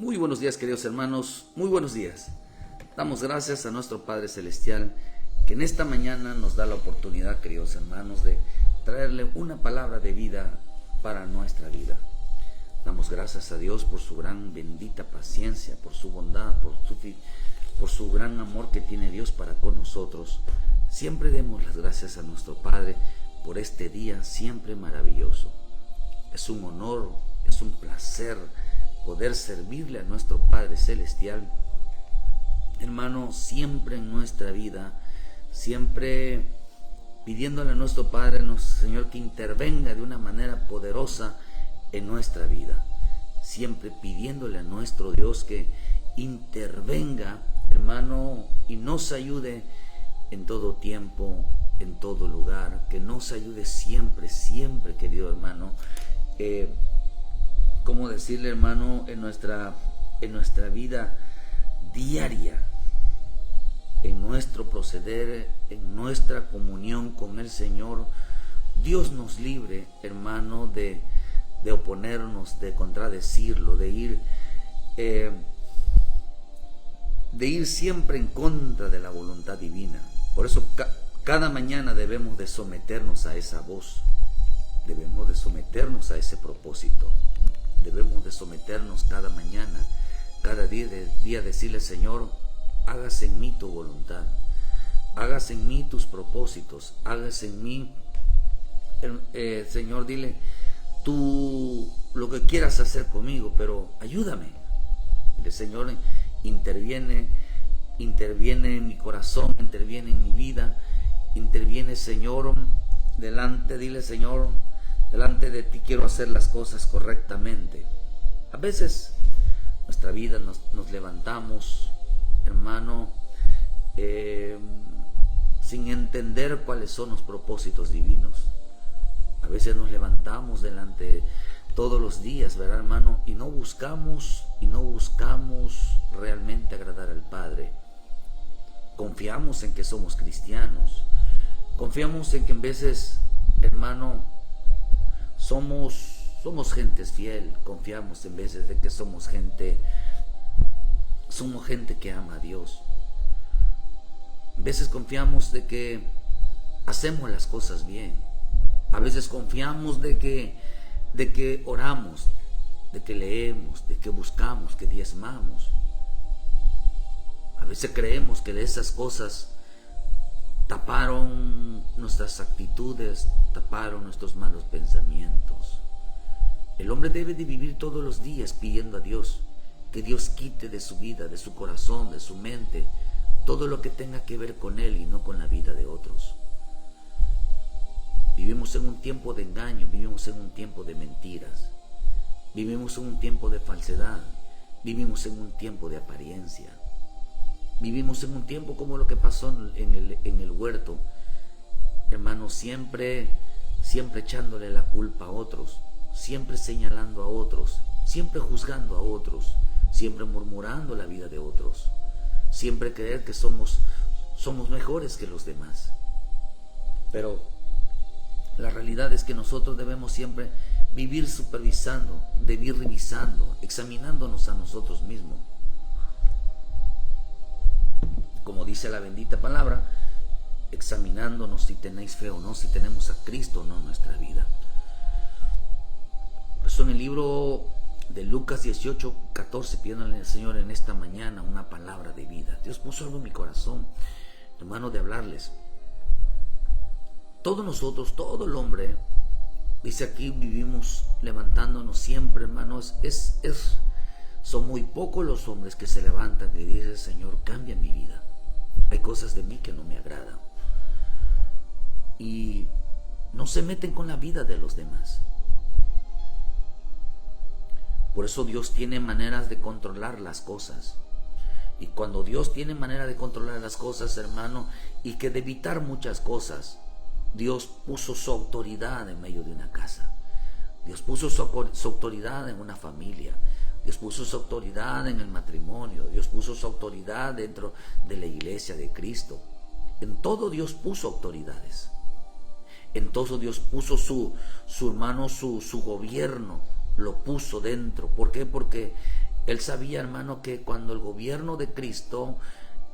Muy buenos días, queridos hermanos, muy buenos días. Damos gracias a nuestro Padre Celestial que en esta mañana nos da la oportunidad, queridos hermanos, de traerle una palabra de vida para nuestra vida. Damos gracias a Dios por su gran bendita paciencia, por su bondad, por su gran amor que tiene Dios para con nosotros. Siempre demos las gracias a nuestro Padre por este día siempre maravilloso. Es un honor, es un placer poder servirle a nuestro Padre Celestial, hermano, siempre en nuestra vida, siempre pidiéndole a nuestro Padre, Señor, que intervenga de una manera poderosa en nuestra vida, siempre pidiéndole a nuestro Dios que intervenga, hermano, y nos ayude en todo tiempo, en todo lugar, que nos ayude siempre, siempre, querido hermano, ¿cómo decirle, hermano? En nuestra vida diaria, en nuestro proceder, en nuestra comunión con el Señor. Dios nos libre, hermano, de oponernos, de contradecirlo, de ir siempre en contra de la voluntad divina. Por eso cada mañana debemos de someternos a esa voz, debemos de someternos a ese propósito. Debemos de someternos cada mañana, cada día decirle, Señor, hágase en mí tu voluntad, hágase en mí tus propósitos, hágase en mí, Señor, dile, tú lo que quieras hacer conmigo, pero ayúdame. El Señor interviene en mi corazón, interviene en mi vida, interviene, Señor, dile, Señor, delante de ti quiero hacer las cosas correctamente. A veces nuestra vida nos levantamos, hermano, sin entender cuáles son los propósitos divinos. A veces nos levantamos delante todos los días, ¿verdad, hermano? Y no buscamos realmente agradar al Padre. Confiamos en que somos cristianos. Confiamos en que en veces, hermano, somos gente fiel. Confiamos en veces de que somos gente que ama a Dios. A veces confiamos de que hacemos las cosas bien. A veces confiamos de que oramos, de que leemos, de que buscamos, que diezmamos. A veces creemos que de esas cosas taparon nuestras actitudes, taparon nuestros malos pensamientos. El hombre debe de vivir todos los días pidiendo a Dios que Dios quite de su vida, de su corazón, de su mente, todo lo que tenga que ver con él y no con la vida de otros. Vivimos en un tiempo de engaño, vivimos en un tiempo de mentiras, vivimos en un tiempo de falsedad, vivimos en un tiempo de apariencia. Vivimos en un tiempo como lo que pasó en el huerto, hermano, siempre echándole la culpa a otros, siempre señalando a otros, siempre juzgando a otros, siempre murmurando la vida de otros, siempre creer que somos mejores que los demás. Pero la realidad es que nosotros debemos siempre vivir supervisando, vivir revisando, examinándonos a nosotros mismos. Como dice la bendita palabra, examinándonos si tenéis fe o no, si tenemos a Cristo o no en nuestra vida. Por eso en el libro de Lucas 18:14, pidiéndole al Señor en esta mañana una palabra de vida. Dios puso algo en mi corazón, hermano, de hablarles. Todos nosotros, todo el hombre, dice aquí, vivimos levantándonos siempre, hermanos. Son muy pocos los hombres que se levantan y dicen, Señor, cambia mi vida. Hay cosas de mí que no me agradan. Y no se meten con la vida de los demás. Por eso Dios tiene maneras de controlar las cosas. Y cuando Dios tiene manera de controlar las cosas, hermano, y que de evitar muchas cosas, Dios puso su autoridad en medio de una casa. Dios puso su autoridad en una familia. Dios puso su autoridad en el matrimonio. Dios puso su autoridad dentro de la iglesia de Cristo. En todo Dios puso autoridades. En todo Dios puso su gobierno, lo puso dentro. ¿Por qué? Porque Él sabía, hermano, que cuando el gobierno de Cristo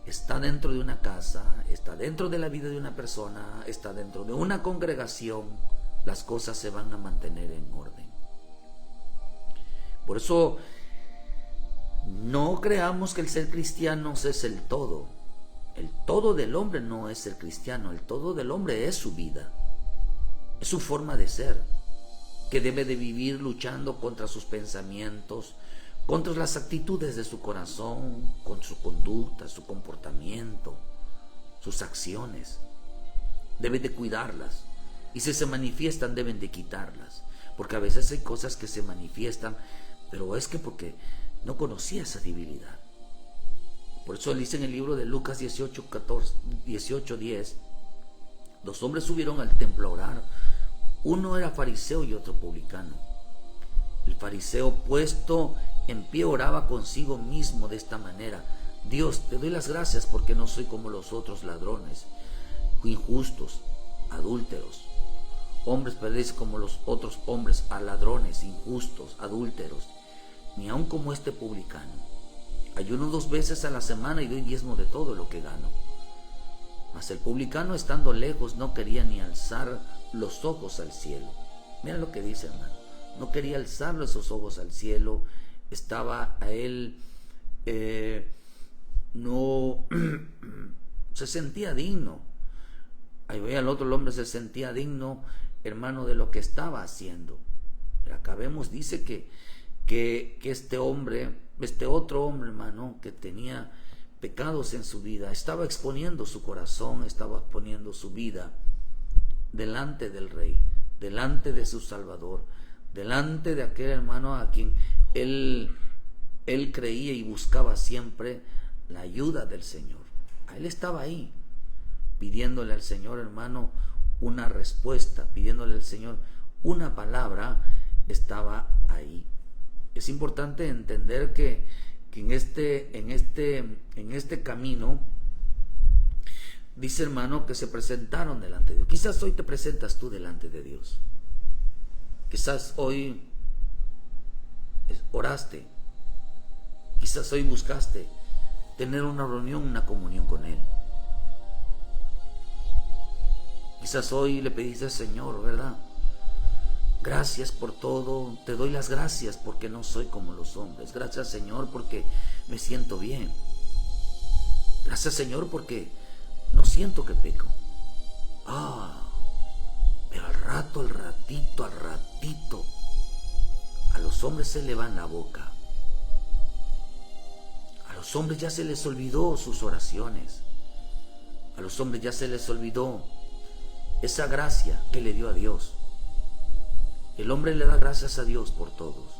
está dentro de una casa, está dentro de la vida de una persona, está dentro de una congregación, las cosas se van a mantener en orden. Por eso, no creamos que el ser cristiano es el todo. El todo del hombre no es ser cristiano, el todo del hombre es su vida, es su forma de ser, que debe de vivir luchando contra sus pensamientos, contra las actitudes de su corazón, con su conducta, su comportamiento, sus acciones. Debe de cuidarlas, y si se manifiestan deben de quitarlas, porque a veces hay cosas que se manifiestan, pero es que porque no conocía esa debilidad. Por eso él dice en el libro de Lucas 18:10, dos hombres subieron al templo a orar. Uno era fariseo y otro publicano. El fariseo, puesto en pie, oraba consigo mismo de esta manera: Dios, te doy las gracias porque no soy como los otros ladrones, injustos, adúlteros, hombres perdidos como los otros hombres, a ladrones, injustos, adúlteros, ni aun como este publicano. Ayuno 2 veces a la semana y doy diezmo de todo lo que gano. Mas el publicano, estando lejos, no quería ni alzar los ojos al cielo. Mira lo que dice, hermano. No quería alzar esos ojos al cielo. Estaba a él, no se sentía digno. Ahí veía al otro, el hombre se sentía digno, hermano, de lo que estaba haciendo. Pero acá vemos, dice que este hombre, este otro hombre, hermano, que tenía pecados en su vida, estaba exponiendo su corazón, estaba exponiendo su vida delante del Rey, delante de su Salvador, delante de aquel hermano a quien él creía y buscaba siempre la ayuda del Señor. Él estaba ahí, pidiéndole al Señor, hermano, una respuesta, pidiéndole al Señor una palabra, estaba ahí. Es importante entender que en este camino, dice, hermano, que se presentaron delante de Dios. Quizás hoy te presentas tú delante de Dios. Quizás hoy oraste. Quizás hoy buscaste tener una reunión, una comunión con Él. Quizás hoy le pediste al Señor, ¿verdad? Gracias por todo, te doy las gracias porque no soy como los hombres. Gracias, Señor, porque me siento bien. Gracias, Señor, porque no siento que peco. Pero al ratito, a los hombres se le va en la boca. A los hombres ya se les olvidó sus oraciones. A los hombres ya se les olvidó esa gracia que le dio a Dios. El hombre le da gracias a Dios por todos,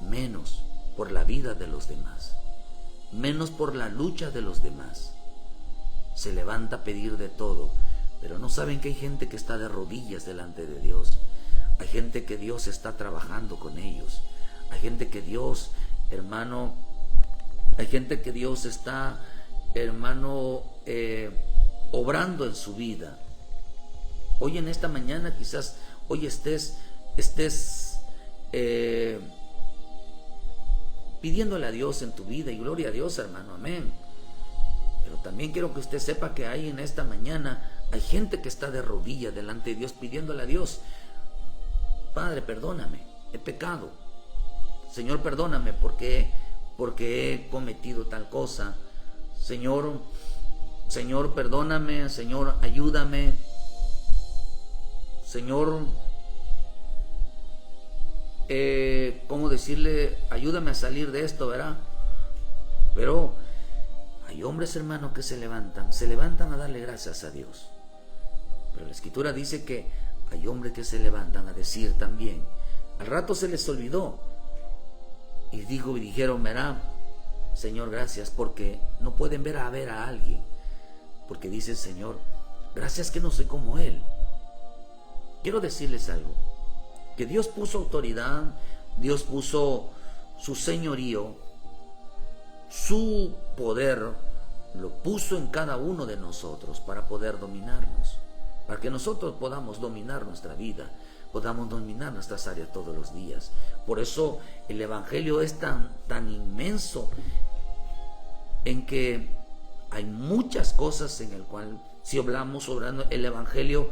menos por la vida de los demás, menos por la lucha de los demás. Se levanta a pedir de todo, pero no saben que hay gente que está de rodillas delante de Dios. Hay gente que Dios está trabajando con ellos. Hay gente que Dios, hermano, está, hermano, obrando en su vida. Hoy en esta mañana quizás hoy estés pidiéndole a Dios en tu vida, y gloria a Dios, hermano, amén. Pero también quiero que usted sepa que hay en esta mañana, hay gente que está de rodillas delante de Dios pidiéndole a Dios: Padre, perdóname, he pecado. Señor, perdóname porque he cometido tal cosa. Señor, perdóname. Señor, ayúdame. Señor, ¿cómo decirle? Ayúdame a salir de esto, ¿verdad? Pero hay hombres, hermanos, que se levantan a darle gracias a Dios. Pero la Escritura dice que hay hombres que se levantan a decir también. Al rato se les olvidó y dijeron, ¿verdad? Señor, gracias, porque no pueden ver a alguien, porque dice el Señor, gracias que no soy como Él. Quiero decirles algo, que Dios puso autoridad, Dios puso su señorío, su poder, lo puso en cada uno de nosotros para poder dominarnos, para que nosotros podamos dominar nuestra vida, podamos dominar nuestras áreas todos los días. Por eso el Evangelio es tan inmenso, en que hay muchas cosas en el cual, si hablamos sobre el Evangelio,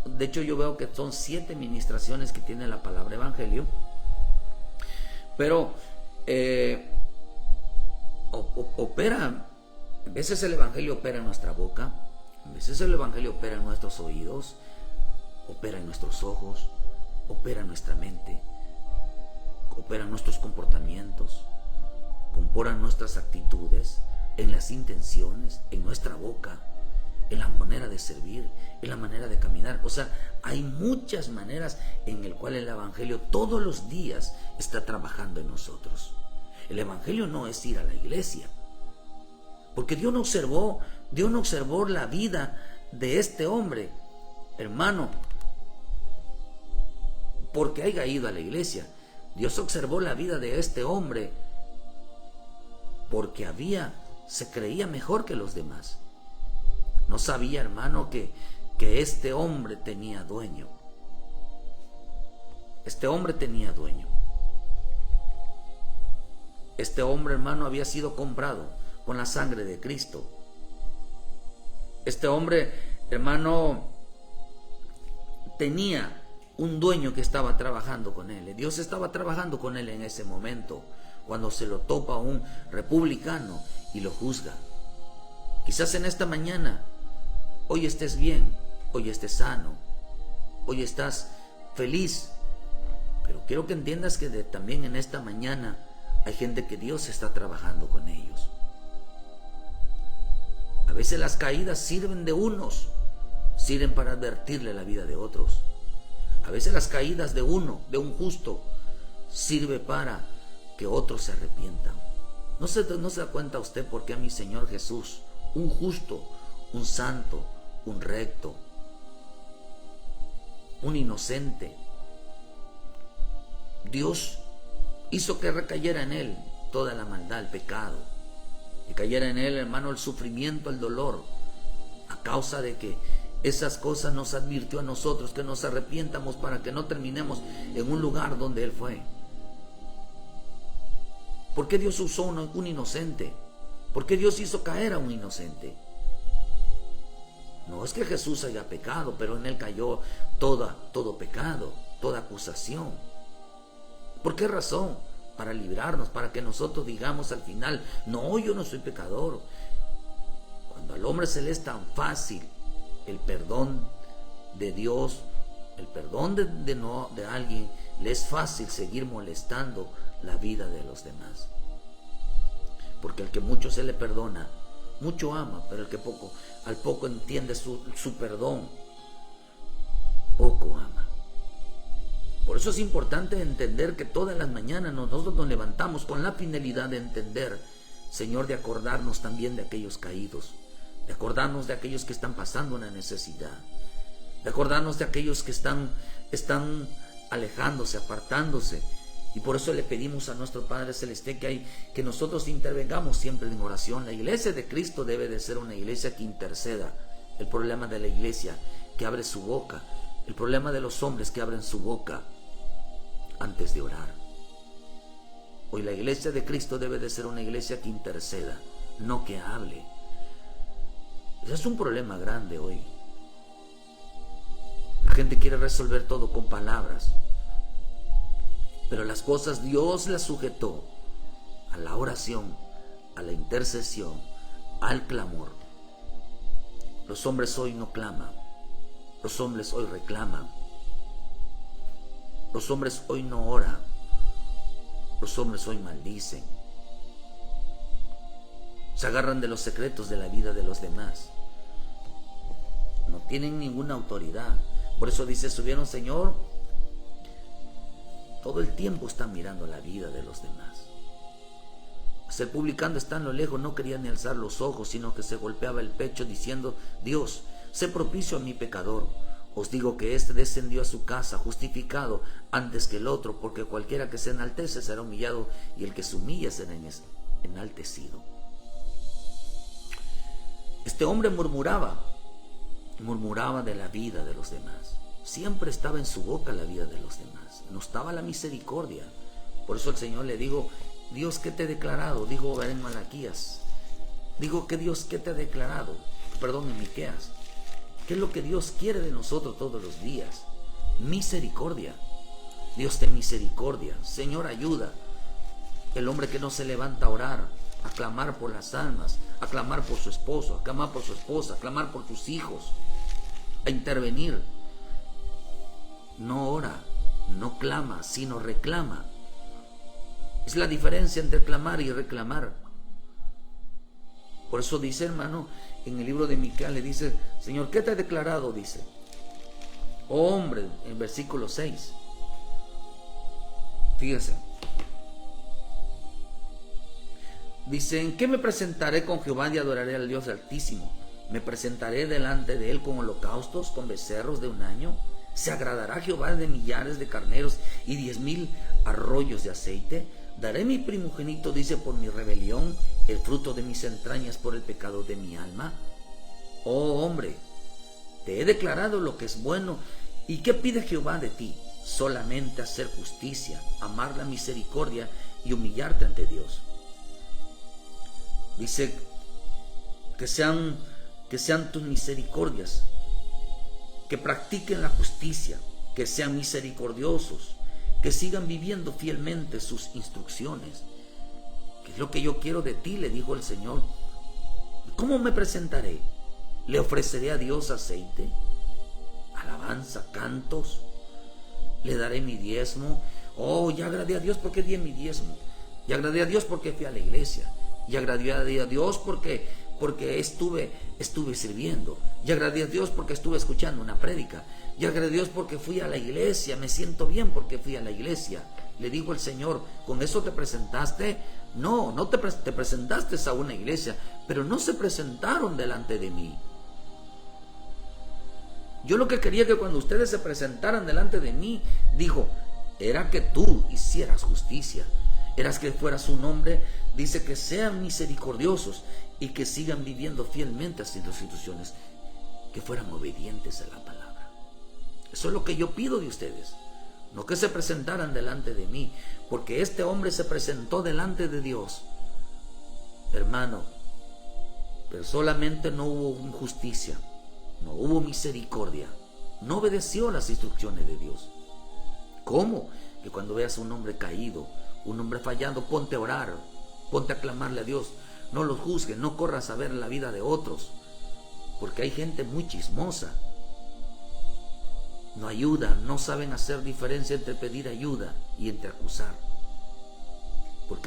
de hecho yo veo que son 7 ministraciones que tiene la palabra Evangelio, pero opera, a veces el Evangelio opera en nuestra boca, a veces el Evangelio opera en nuestros oídos, opera en nuestros ojos, opera en nuestra mente, opera en nuestros comportamientos, compara en nuestras actitudes, en las intenciones, en nuestra boca, en la manera de servir, en la manera de caminar. O sea, hay muchas maneras en el cual el Evangelio todos los días está trabajando en nosotros. El Evangelio no es ir a la iglesia, porque Dios no observó la vida de este hombre, hermano, porque haya ido a la iglesia. Dios observó la vida de este hombre porque se creía mejor que los demás. No sabía, hermano, que este hombre tenía dueño. Este hombre tenía dueño. Este hombre, hermano, había sido comprado con la sangre de Cristo. Este hombre, hermano, tenía un dueño que estaba trabajando con él. Dios estaba trabajando con él en ese momento, cuando se lo topa un republicano y lo juzga. Quizás en esta mañana, hoy estés bien, hoy estés sano, hoy estás feliz, pero quiero que entiendas que también en esta mañana hay gente que Dios está trabajando con ellos. A veces las caídas sirven de unos, sirven para advertirle la vida de otros. A veces las caídas de un justo, sirve para que otros se arrepientan. ¿No se da cuenta usted por qué a mi Señor Jesús, un justo, un santo, un recto, un inocente, Dios hizo que recayera en él toda la maldad, el pecado, que cayera en él, hermano, el sufrimiento, el dolor, a causa de que esas cosas nos advirtió a nosotros que nos arrepientamos para que no terminemos en un lugar donde él fue? ¿Por qué Dios usó un inocente? ¿Por qué Dios hizo caer a un inocente? No es que Jesús haya pecado, pero en él cayó todo pecado, toda acusación. ¿Por qué razón? Para librarnos, para que nosotros digamos al final, no, yo no soy pecador. Cuando al hombre se le es tan fácil el perdón de Dios, el perdón de alguien, le es fácil seguir molestando la vida de los demás. Porque el que mucho se le perdona, mucho ama, pero el que al poco entiende su perdón, poco ama. Por eso es importante entender que todas las mañanas nosotros nos levantamos con la finalidad de entender, Señor, de acordarnos también de aquellos caídos, de acordarnos de aquellos que están pasando una necesidad, de acordarnos de aquellos que están alejándose, apartándose. Y por eso le pedimos a nuestro Padre Celestial que nosotros intervengamos siempre en oración. La iglesia de Cristo debe de ser una iglesia que interceda. El problema de la iglesia, que abre su boca. El problema de los hombres, que abren su boca antes de orar. Hoy la iglesia de Cristo debe de ser una iglesia que interceda, no que hable. Ese es un problema grande hoy. La gente quiere resolver todo con palabras, pero las cosas Dios las sujetó a la oración, a la intercesión, al clamor. Los hombres hoy no claman, los hombres hoy reclaman, los hombres hoy no oran, los hombres hoy maldicen, se agarran de los secretos de la vida de los demás, no tienen ninguna autoridad. Por eso dice, subieron, Señor, todo el tiempo están mirando la vida de los demás. El publicano está en lo lejos, no quería ni alzar los ojos, sino que se golpeaba el pecho diciendo, Dios, sé propicio a mi pecador. Os digo que éste descendió a su casa justificado antes que el otro, porque cualquiera que se enaltece será humillado, y el que se humilla será enaltecido. Este hombre murmuraba de la vida de los demás. Siempre estaba en su boca la vida de los demás. No estaba la misericordia. Por eso el Señor le dijo, Dios, ¿qué te he declarado? Dijo en Malaquías. Digo que Dios, ¿qué te ha declarado? Perdón, en Miqueas. ¿Qué es lo que Dios quiere de nosotros todos los días? Misericordia. Dios, ten misericordia. Señor, ayuda. El hombre que no se levanta a orar, a clamar por las almas, a clamar por su esposo, a clamar por su esposa, a clamar por sus hijos, a intervenir. No ora, no clama, sino reclama. Es la diferencia entre clamar y reclamar. Por eso dice, hermano, en el libro de Miqueas le dice, Señor, ¿qué te he declarado? Dice, oh hombre, en versículo 6. Fíjense. Dice, ¿en qué me presentaré con Jehová y adoraré al Dios Altísimo? ¿Me presentaré delante de él con holocaustos, con becerros de un año? ¿Se agradará Jehová de millares de carneros y 10,000 arroyos de aceite? ¿Daré mi primogénito, dice, por mi rebelión, el fruto de mis entrañas por el pecado de mi alma? Oh hombre, te he declarado lo que es bueno. ¿Y qué pide Jehová de ti? Solamente hacer justicia, amar la misericordia y humillarte ante Dios. Dice que sean tus misericordias, que practiquen la justicia, que sean misericordiosos, que sigan viviendo fielmente sus instrucciones. ¿Qué es lo que yo quiero de ti?, le dijo el Señor. ¿Cómo me presentaré? ¿Le ofreceré a Dios aceite, alabanza, cantos? ¿Le daré mi diezmo? Oh, ya agradé a Dios porque di mi diezmo. Y agradé a Dios porque fui a la iglesia. Y agradé a Dios porque estuve sirviendo. Y agradé a Dios porque estuve escuchando una prédica. Y agradé a Dios porque fui a la iglesia. Me siento bien porque fui a la iglesia. Le dijo el Señor, ¿con eso te presentaste? No te presentaste a una iglesia, pero no se presentaron delante de mí. Yo lo que quería que cuando ustedes se presentaran delante de mí, dijo, era que tú hicieras justicia. Eras que fueras un hombre, dice, que sean misericordiosos y que sigan viviendo fielmente a sus instituciones, que fueran obedientes a la palabra. Eso es lo que yo pido de ustedes, no que se presentaran delante de mí, porque este hombre se presentó delante de Dios, hermano, pero solamente no hubo justicia, no hubo misericordia, no obedeció las instrucciones de Dios. ¿Cómo? Que cuando veas a un hombre caído, un hombre fallando, ponte a orar, ponte a clamarle a Dios. No los juzgues, no corras a ver la vida de otros, porque hay gente muy chismosa. No ayudan, no saben hacer diferencia entre pedir ayuda y entre acusar. Por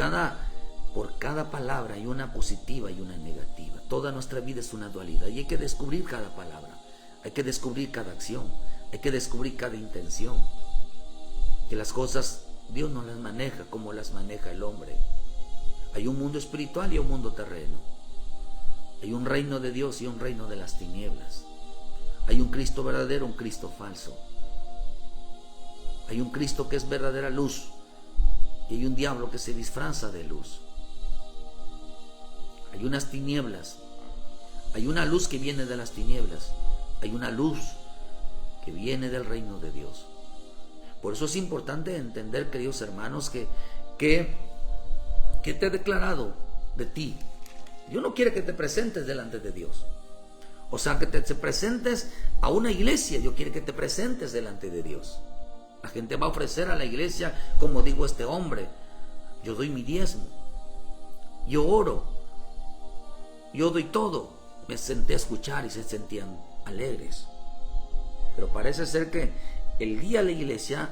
cada palabra hay una positiva y una negativa. Toda nuestra vida es una dualidad y hay que descubrir cada palabra, hay que descubrir cada acción, hay que descubrir cada intención. Que las cosas Dios no las maneja como las maneja el hombre. Hay un mundo espiritual y un mundo terreno. Hay un reino de Dios y un reino de las tinieblas. Hay un Cristo verdadero, un Cristo falso. Hay un Cristo que es verdadera luz y hay un diablo que se disfraza de luz. Hay unas tinieblas, hay una luz que viene de las tinieblas, hay una luz que viene del reino de Dios. Por eso es importante entender, queridos hermanos, que te he declarado de ti. Dios no quiere que te presentes delante de Dios. O sea, que te presentes a una iglesia. Dios quiere que te presentes delante de Dios. La gente va a ofrecer a la iglesia, como dijo este hombre, yo doy mi diezmo, yo oro, yo doy todo. Me senté a escuchar y se sentían alegres. Pero parece ser que el guía a la iglesia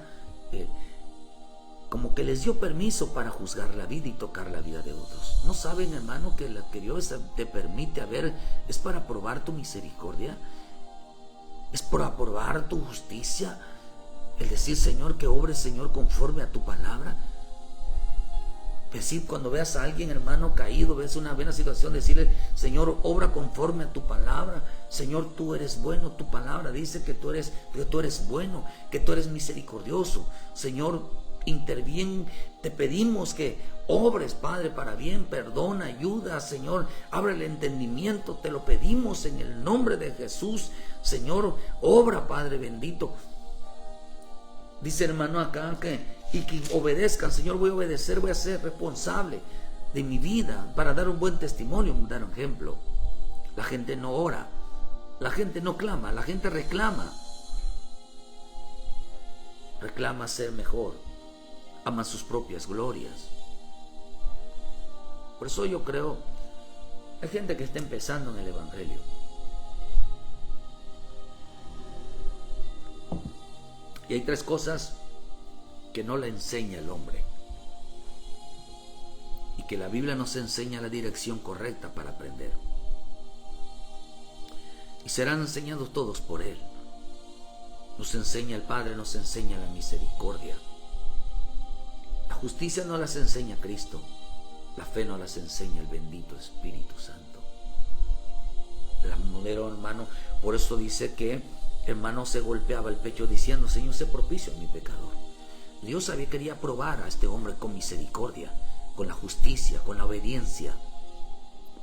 como que les dio permiso para juzgar la vida y tocar la vida de otros. ¿No saben, hermano, que lo que Dios te permite ver es para probar tu misericordia? Es para probar tu justicia. El decir, Señor, que obres, Señor, conforme a tu palabra. Decir, cuando veas a alguien, hermano, caído, ves una buena situación, decirle, Señor, obra conforme a tu palabra. Señor, tú eres bueno, tu palabra dice que tú eres bueno, que tú eres misericordioso. Señor, interviene, te pedimos que obres, Padre, para bien, perdona, ayuda, Señor, abre el entendimiento, te lo pedimos en el nombre de Jesús. Señor, obra, Padre bendito. Dice hermano acá que obedezcan. Señor, voy a obedecer, voy a ser responsable de mi vida para dar un buen testimonio, dar un ejemplo. La gente no ora, la gente no clama, la gente reclama ser mejor, ama sus propias glorias. Por eso yo creo, hay gente que está empezando en el Evangelio. Y hay 3 cosas que no la enseña el hombre, y que la Biblia nos enseña la dirección correcta para aprender. Y serán enseñados todos por Él. Nos enseña el Padre, nos enseña la misericordia. La justicia no las enseña Cristo. La fe no las enseña el bendito Espíritu Santo. El hermano, por eso dice que hermano se golpeaba el pecho diciendo: Señor, sé propicio a mi pecador. Dios quería probar a este hombre con misericordia, con la justicia, con la obediencia.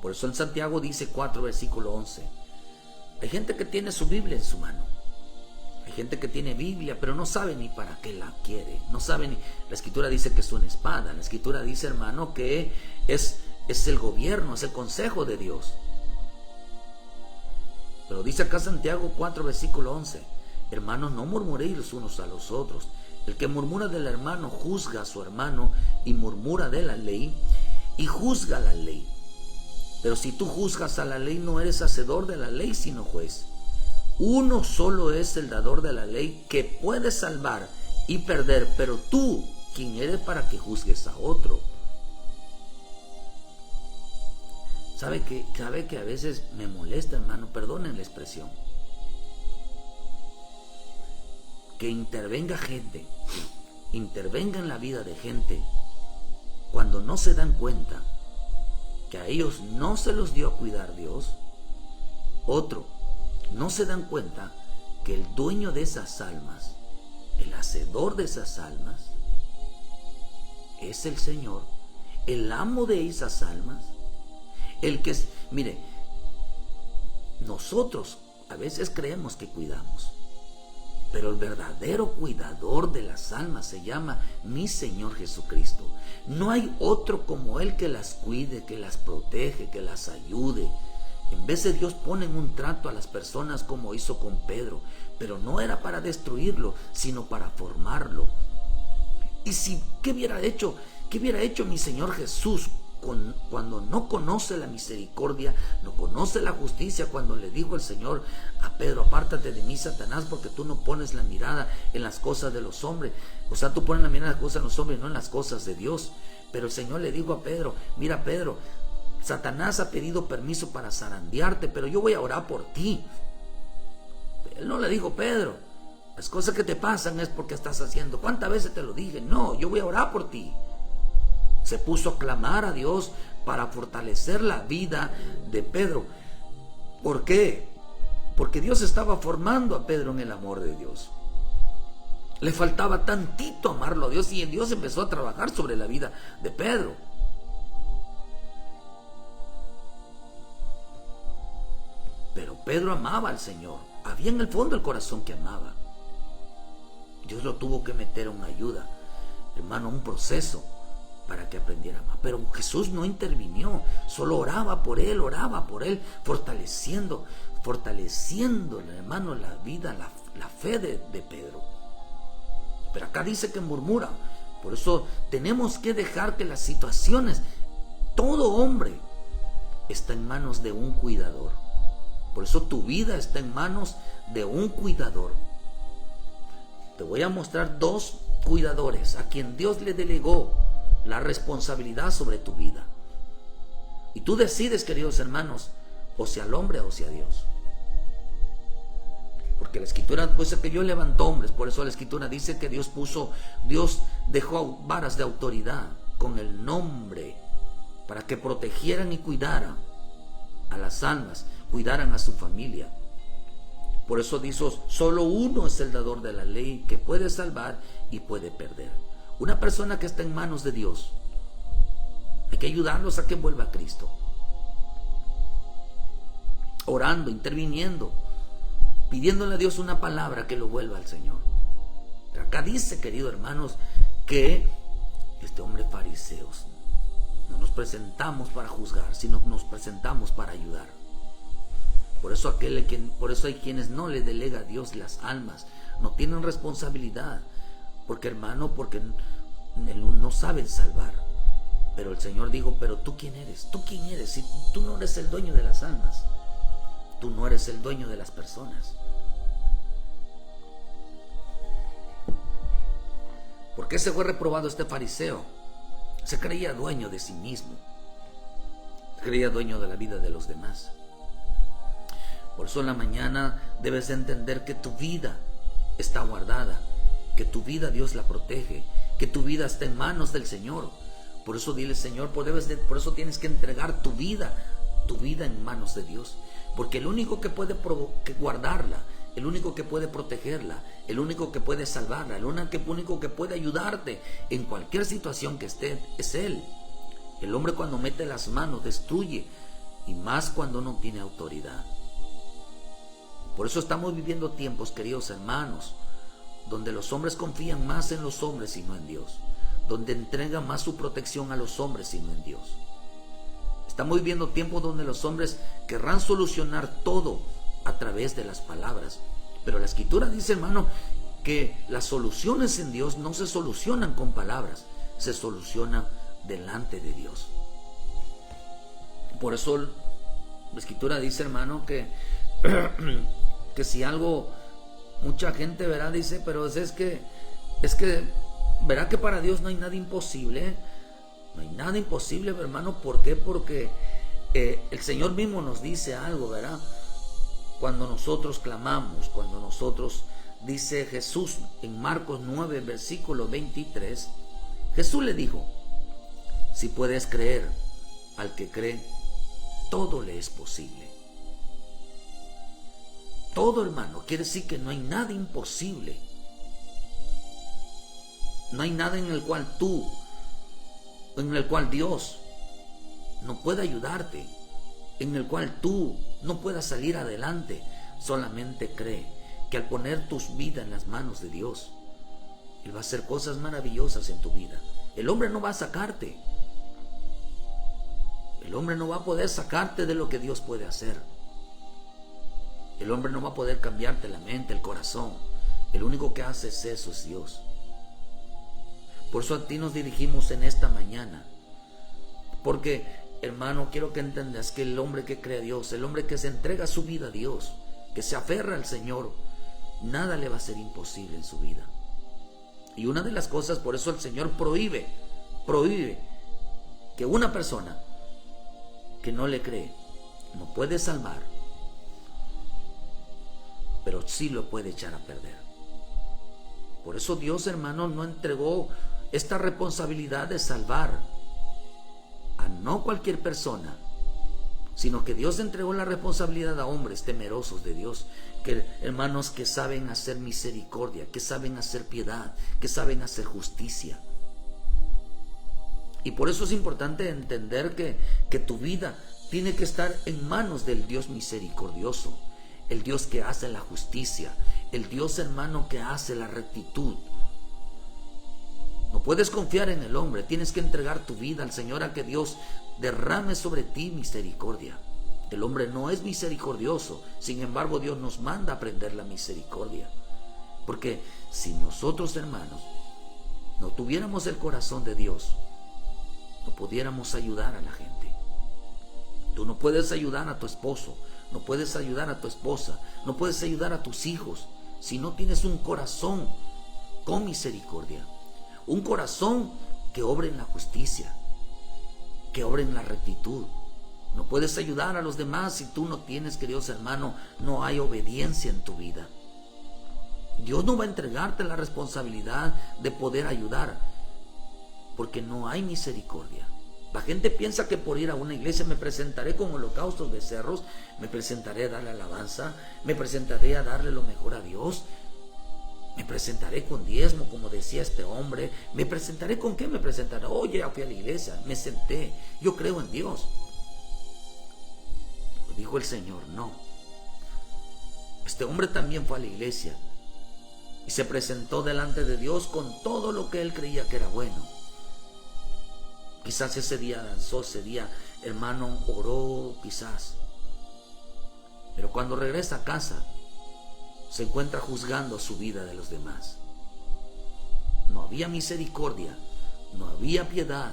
Por eso en Santiago dice 4, versículo 11. Hay gente que tiene su Biblia en su mano. Hay gente que tiene Biblia, pero no sabe ni para qué la quiere. No sabe ni... La Escritura dice que es una espada. La Escritura dice, hermano, que es el gobierno, es el consejo de Dios. Pero dice acá Santiago 4, versículo 11. Hermanos, no murmuréis los unos a los otros. El que murmura del hermano juzga a su hermano, y murmura de la ley y juzga la ley. Pero si tú juzgas a la ley, no eres hacedor de la ley, sino juez. Uno solo es el dador de la ley, que puede salvar y perder. Pero tú, ¿quién eres para que juzgues a otro? ¿Sabe que a veces me molesta, hermano? Perdonen la expresión. Que intervenga gente, intervenga en la vida de gente, cuando no se dan cuenta que a ellos no se los dio a cuidar Dios. Otro, no se dan cuenta que el dueño de esas almas, el hacedor de esas almas, es el Señor, el amo de esas almas, el que es... Mire, nosotros a veces creemos que cuidamos, pero el verdadero cuidador de las almas se llama mi Señor Jesucristo. No hay otro como Él que las cuide, que las protege, que las ayude. En vez de Dios ponen un trato a las personas como hizo con Pedro, pero no era para destruirlo, sino para formarlo. Y si, ¿qué hubiera hecho mi Señor Jesús cuando no conoce la misericordia, no conoce la justicia? Cuando le dijo el Señor a Pedro: apártate de mí, Satanás, porque tú no pones la mirada en las cosas de los hombres. O sea, tú pones la mirada en las cosas de los hombres, no en las cosas de Dios. Pero el Señor le dijo a Pedro: mira, Pedro, Satanás ha pedido permiso para zarandearte, pero yo voy a orar por ti. Él no le dijo: Pedro, las cosas que te pasan es porque estás haciendo. ¿Cuántas veces te lo dije? No, yo voy a orar por ti. Se puso a clamar a Dios para fortalecer la vida de Pedro. ¿Por qué? Porque Dios estaba formando a Pedro en el amor de Dios. Le faltaba tantito amarlo a Dios, y Dios empezó a trabajar sobre la vida de Pedro. Pero Pedro amaba al Señor. Había en el fondo el corazón que amaba. Dios lo tuvo que meter a una ayuda, hermano, un proceso, para que aprendiera a amar. Pero Jesús no intervinió, solo oraba por él, fortaleciendo, hermano, la vida, la fe de Pedro. Pero acá dice que murmura. Por eso tenemos que dejar que las situaciones, todo hombre está en manos de un cuidador. Por eso tu vida está en manos de un cuidador. Te voy a mostrar 2 cuidadores a quien Dios le delegó la responsabilidad sobre tu vida. Y tú decides, queridos hermanos, o sea al hombre o sea a Dios. Porque la Escritura dice que Dios levantó hombres. Por eso la Escritura dice que Dios dejó varas de autoridad con el nombre, para que protegieran y cuidaran a las almas, cuidaran a su familia. Por eso dice: solo uno es el dador de la ley, que puede salvar y puede perder. Una persona que está en manos de Dios, hay que ayudarlos a que vuelva a Cristo, orando, interviniendo, pidiéndole a Dios una palabra que lo vuelva al Señor. Pero acá dice, queridos hermanos, que este hombre fariseos, no nos presentamos para juzgar, sino nos presentamos para ayudar. Por eso hay quienes no le delega a Dios las almas, no tienen responsabilidad, porque no saben salvar. Pero el Señor dijo, pero ¿tú quién eres? ¿Tú quién eres? Si tú no eres el dueño de las almas, tú no eres el dueño de las personas. ¿Por qué se fue reprobado este fariseo? Se creía dueño de sí mismo, se creía dueño de la vida de los demás. Por eso en la mañana debes entender que tu vida está guardada, que tu vida Dios la protege, que tu vida está en manos del Señor. Por eso dile, Señor, por eso tienes que entregar tu vida en manos de Dios, porque el único que puede guardarla, el único que puede protegerla, el único que puede salvarla, el único que puede ayudarte en cualquier situación que esté, es Él. El hombre cuando mete las manos destruye, y más cuando no tiene autoridad. Por eso estamos viviendo tiempos, queridos hermanos, donde los hombres confían más en los hombres y no en Dios, donde entregan más su protección a los hombres y no en Dios. Estamos viviendo tiempos donde los hombres querrán solucionar todo a través de las palabras, pero la Escritura dice, hermano, que las soluciones en Dios no se solucionan con palabras, se solucionan delante de Dios. Por eso la Escritura dice, hermano, que si algo, mucha gente verá, dice, pero es que verá que para Dios no hay nada imposible. No hay nada imposible, hermano. ¿Por qué? Porque el Señor mismo nos dice algo, ¿verdad? Cuando nosotros clamamos, cuando nosotros, dice Jesús en Marcos 9, versículo 23, Jesús le dijo, si puedes creer, al que cree, todo le es posible. Todo, hermano, quiere decir que no hay nada imposible. No hay nada en el cual Dios no pueda ayudarte, en el cual tú no puedas salir adelante. Solamente cree que al poner tus vidas en las manos de Dios, Él va a hacer cosas maravillosas en tu vida. El hombre no va a sacarte. El hombre no va a poder sacarte de lo que Dios puede hacer. El hombre no va a poder cambiarte la mente, el corazón. El único que hace eso es Dios. Por eso a ti nos dirigimos en esta mañana. Porque, hermano, quiero que entendas que el hombre que cree a Dios, el hombre que se entrega su vida a Dios, que se aferra al Señor, nada le va a ser imposible en su vida. Y una de las cosas, por eso el Señor prohíbe que una persona que no le cree no puede salvar, pero sí lo puede echar a perder. Por eso Dios, hermano, no entregó esta responsabilidad de salvar a no cualquier persona, sino que Dios entregó la responsabilidad a hombres temerosos de Dios, que hermanos que saben hacer misericordia, que saben hacer piedad, que saben hacer justicia. Y por eso es importante entender que tu vida tiene que estar en manos del Dios misericordioso, el Dios que hace la justicia, el Dios, hermano, que hace la rectitud. No puedes confiar en el hombre, tienes que entregar tu vida al Señor, a que Dios derrame sobre ti misericordia. El hombre no es misericordioso, sin embargo Dios nos manda a aprender la misericordia. Porque si nosotros, hermanos, no tuviéramos el corazón de Dios, no pudiéramos ayudar a la gente. Tú no puedes ayudar a tu esposo, no puedes ayudar a tu esposa, no puedes ayudar a tus hijos si no tienes un corazón con misericordia, un corazón que obre en la justicia, que obre en la rectitud. No puedes ayudar a los demás si tú no tienes, queridos hermanos, no hay obediencia en tu vida. Dios no va a entregarte la responsabilidad de poder ayudar, porque no hay misericordia. La gente piensa que por ir a una iglesia me presentaré con holocaustos, becerros, me presentaré a darle alabanza, me presentaré a darle lo mejor a Dios, me presentaré con diezmo, como decía este hombre, me presentaré con qué me presentaré. Oye, ya fui a la iglesia, me senté, yo creo en Dios. Lo dijo el Señor, no. Este hombre también fue a la iglesia, y se presentó delante de Dios con todo lo que él creía que era bueno. Quizás ese día danzó, ese día, hermano, oró, quizás. Pero cuando regresa a casa, se encuentra juzgando su vida de los demás. No había misericordia, no había piedad,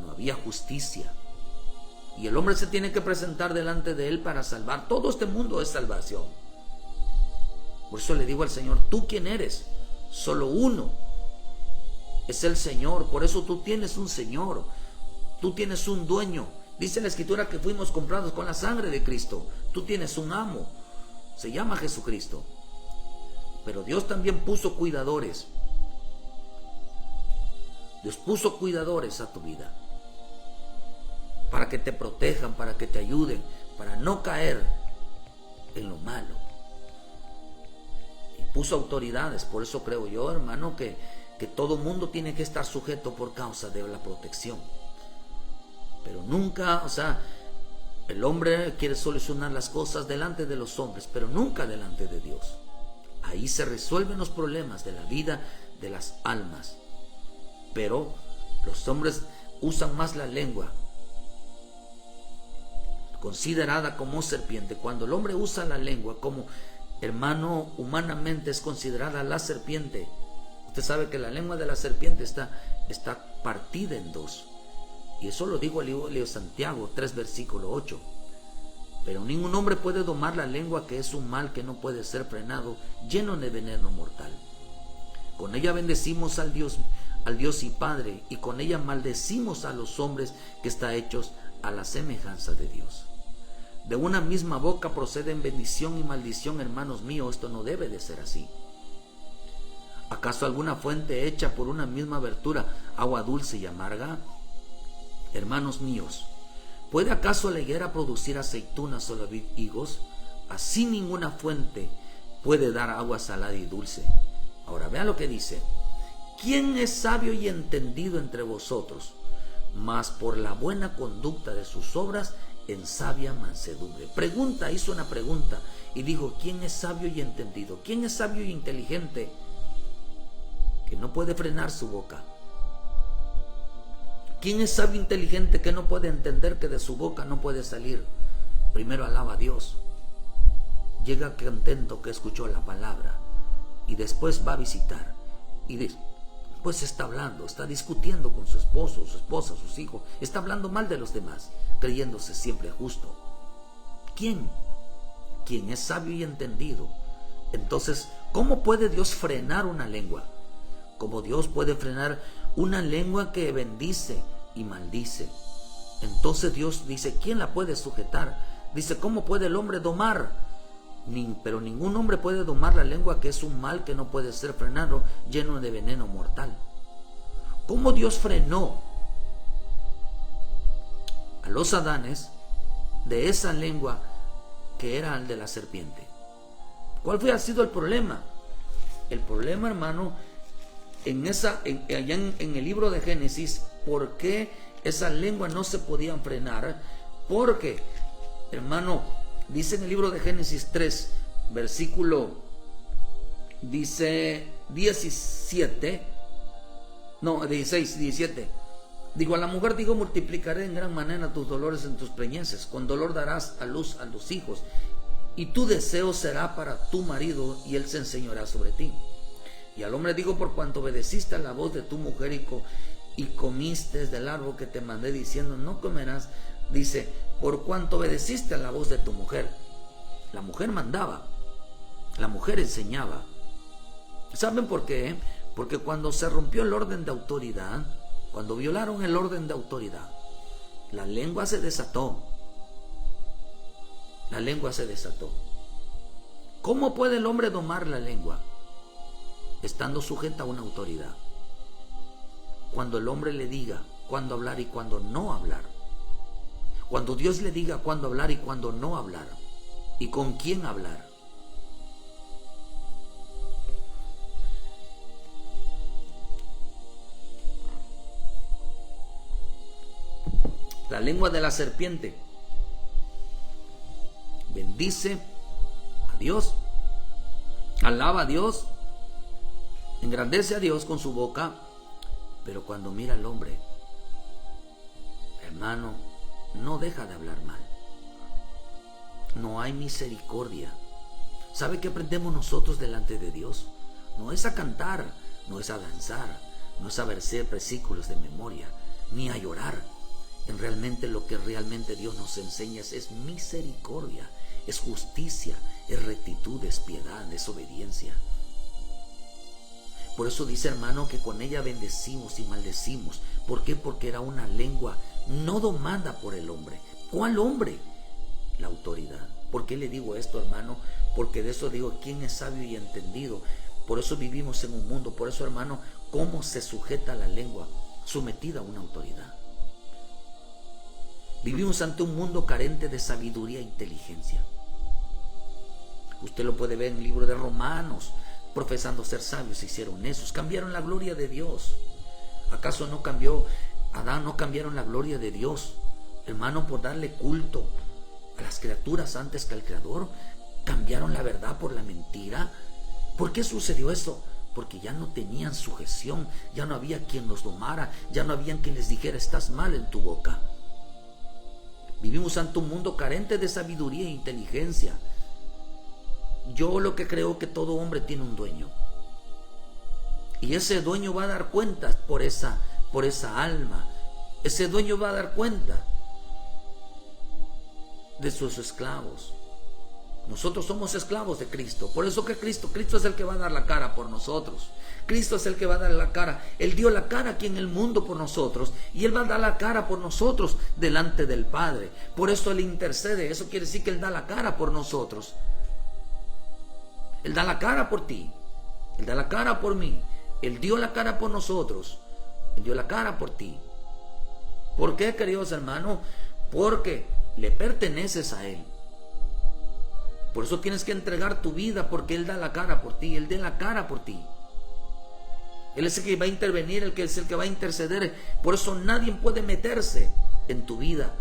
no había justicia. Y el hombre se tiene que presentar delante de él para salvar. Todo este mundo es salvación. Por eso le digo al Señor, ¿tú quién eres? Solo uno. Es el Señor. Por eso tú tienes un Señor. Tú tienes un dueño. Dice la Escritura que fuimos comprados con la sangre de Cristo. Tú tienes un amo. Se llama Jesucristo. Pero Dios también puso cuidadores. Dios puso cuidadores a tu vida. Para que te protejan, para que te ayuden, para no caer en lo malo. Y puso autoridades. Por eso creo yo, hermano, que todo mundo tiene que estar sujeto por causa de la protección. Pero nunca, el hombre quiere solucionar las cosas delante de los hombres, pero nunca delante de Dios. Ahí se resuelven los problemas de la vida de las almas. Pero los hombres usan más la lengua, considerada como serpiente. Cuando el hombre usa la lengua como, hermano, humanamente es considerada la serpiente. Usted sabe que la lengua de la serpiente está partida en dos. Y eso lo dijo el libro de Santiago 3, versículo 8. Pero ningún hombre puede domar la lengua, que es un mal que no puede ser frenado, lleno de veneno mortal. Con ella bendecimos al Dios y Padre, y con ella maldecimos a los hombres que están hechos a la semejanza de Dios. De una misma boca proceden bendición y maldición, hermanos míos. Esto no debe de ser así. ¿Acaso alguna fuente hecha por una misma abertura, agua dulce y amarga? Hermanos míos, ¿puede acaso la higuera producir aceitunas o la vid higos? Así ninguna fuente puede dar agua salada y dulce. Ahora vean lo que dice. ¿Quién es sabio y entendido entre vosotros? Mas por la buena conducta de sus obras en sabia mansedumbre. Hizo una pregunta y dijo, ¿quién es sabio y entendido? ¿Quién es sabio y inteligente que no puede frenar su boca? ¿Quién es sabio e inteligente que no puede entender que de su boca no puede salir? Primero alaba a Dios. Llega contento que escuchó la palabra. Y después va a visitar. Y después está hablando, está discutiendo con su esposo, su esposa, sus hijos. Está hablando mal de los demás, creyéndose siempre justo. ¿Quién? ¿Quién es sabio y entendido? Entonces, ¿cómo puede Dios frenar una lengua? Como Dios puede frenar una lengua que bendice y maldice. Entonces Dios dice, ¿quién la puede sujetar? Dice, ¿cómo puede el hombre domar? Pero ningún hombre puede domar la lengua, que es un mal que no puede ser frenado, lleno de veneno mortal. ¿Cómo Dios frenó a los Adanes de esa lengua que era el de la serpiente? ¿Cuál ha sido el problema? El problema, hermano, allá en el libro de Génesis, ¿por qué esa lengua no se podían frenar? Porque, hermano, dice en el libro de Génesis 3, versículo, dice 17, 17. Digo, a la mujer digo, multiplicaré en gran manera tus dolores en tus preñeces, con dolor darás a luz a los hijos, y tu deseo será para tu marido, y él se enseñará sobre ti. Y al hombre digo, por cuanto obedeciste a la voz de tu mujer y comiste del árbol que te mandé diciendo, no comerás, dice, por cuanto obedeciste a la voz de tu mujer. La mujer mandaba, la mujer enseñaba. ¿Saben por qué? Porque cuando se rompió el orden de autoridad, cuando violaron el orden de autoridad, la lengua se desató. La lengua se desató. ¿Cómo puede el hombre domar la lengua? Estando sujeta a una autoridad. Cuando el hombre le diga cuándo hablar y cuándo no hablar. Cuando Dios le diga cuándo hablar y cuándo no hablar. Y con quién hablar. La lengua de la serpiente bendice a Dios, alaba a Dios, engrandece a Dios con su boca, pero cuando mira al hombre, hermano, no deja de hablar mal. No hay misericordia. ¿Sabe qué aprendemos nosotros delante de Dios? No es a cantar, no es a danzar, no es a verse versículos de memoria, ni a llorar. Realmente lo que realmente Dios nos enseña es misericordia, es justicia, es rectitud, es piedad, es obediencia. Por eso dice, hermano, que con ella bendecimos y maldecimos. ¿Por qué? Porque era una lengua no domada por el hombre. ¿Cuál hombre? La autoridad. ¿Por qué le digo esto, hermano? Porque de eso digo, ¿quién es sabio y entendido? Por eso vivimos en un mundo. Por eso, hermano, ¿cómo se sujeta la lengua? Sometida a una autoridad. Vivimos ante un mundo carente de sabiduría e inteligencia. Usted lo puede ver en el libro de Romanos. Profesando ser sabios, se hicieron necios, cambiaron la gloria de Dios. ¿Acaso no cambió Adán? No cambiaron la gloria de Dios, hermano, por darle culto a las criaturas antes que al Creador. Cambiaron la verdad por la mentira. ¿Por qué sucedió eso? Porque ya no tenían sujeción, ya no había quien los domara, ya no había quien les dijera estás mal en tu boca. Vivimos ante un mundo carente de sabiduría e inteligencia. Yo lo que creo que todo hombre tiene un dueño. Y ese dueño va a dar cuentas por esa alma. Ese dueño va a dar cuenta de sus esclavos. Nosotros somos esclavos de Cristo. Por eso que Cristo es el que va a dar la cara por nosotros. Cristo es el que va a dar la cara. Él dio la cara aquí en el mundo por nosotros. Y Él va a dar la cara por nosotros delante del Padre. Por eso Él intercede. Eso quiere decir que Él da la cara por nosotros. Él da la cara por ti. Él da la cara por mí. Él dio la cara por nosotros. Él dio la cara por ti. ¿Por qué, queridos hermanos? Porque le perteneces a Él. Por eso tienes que entregar tu vida, porque Él da la cara por ti. Él da la cara por ti. Él es el que va a intervenir, Él es el que va a interceder. Por eso nadie puede meterse en tu vida.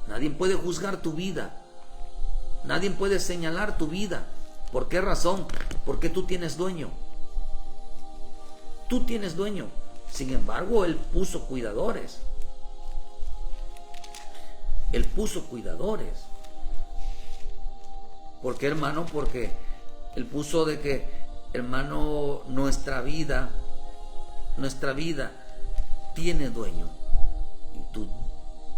Nadie puede juzgar tu vida. Nadie puede señalar tu vida. ¿Por qué razón? Porque tú tienes dueño. Tú tienes dueño. Sin embargo, Él puso cuidadores. Él puso cuidadores. ¿Por qué, hermano? Porque Él puso de que, hermano, nuestra vida tiene dueño. Y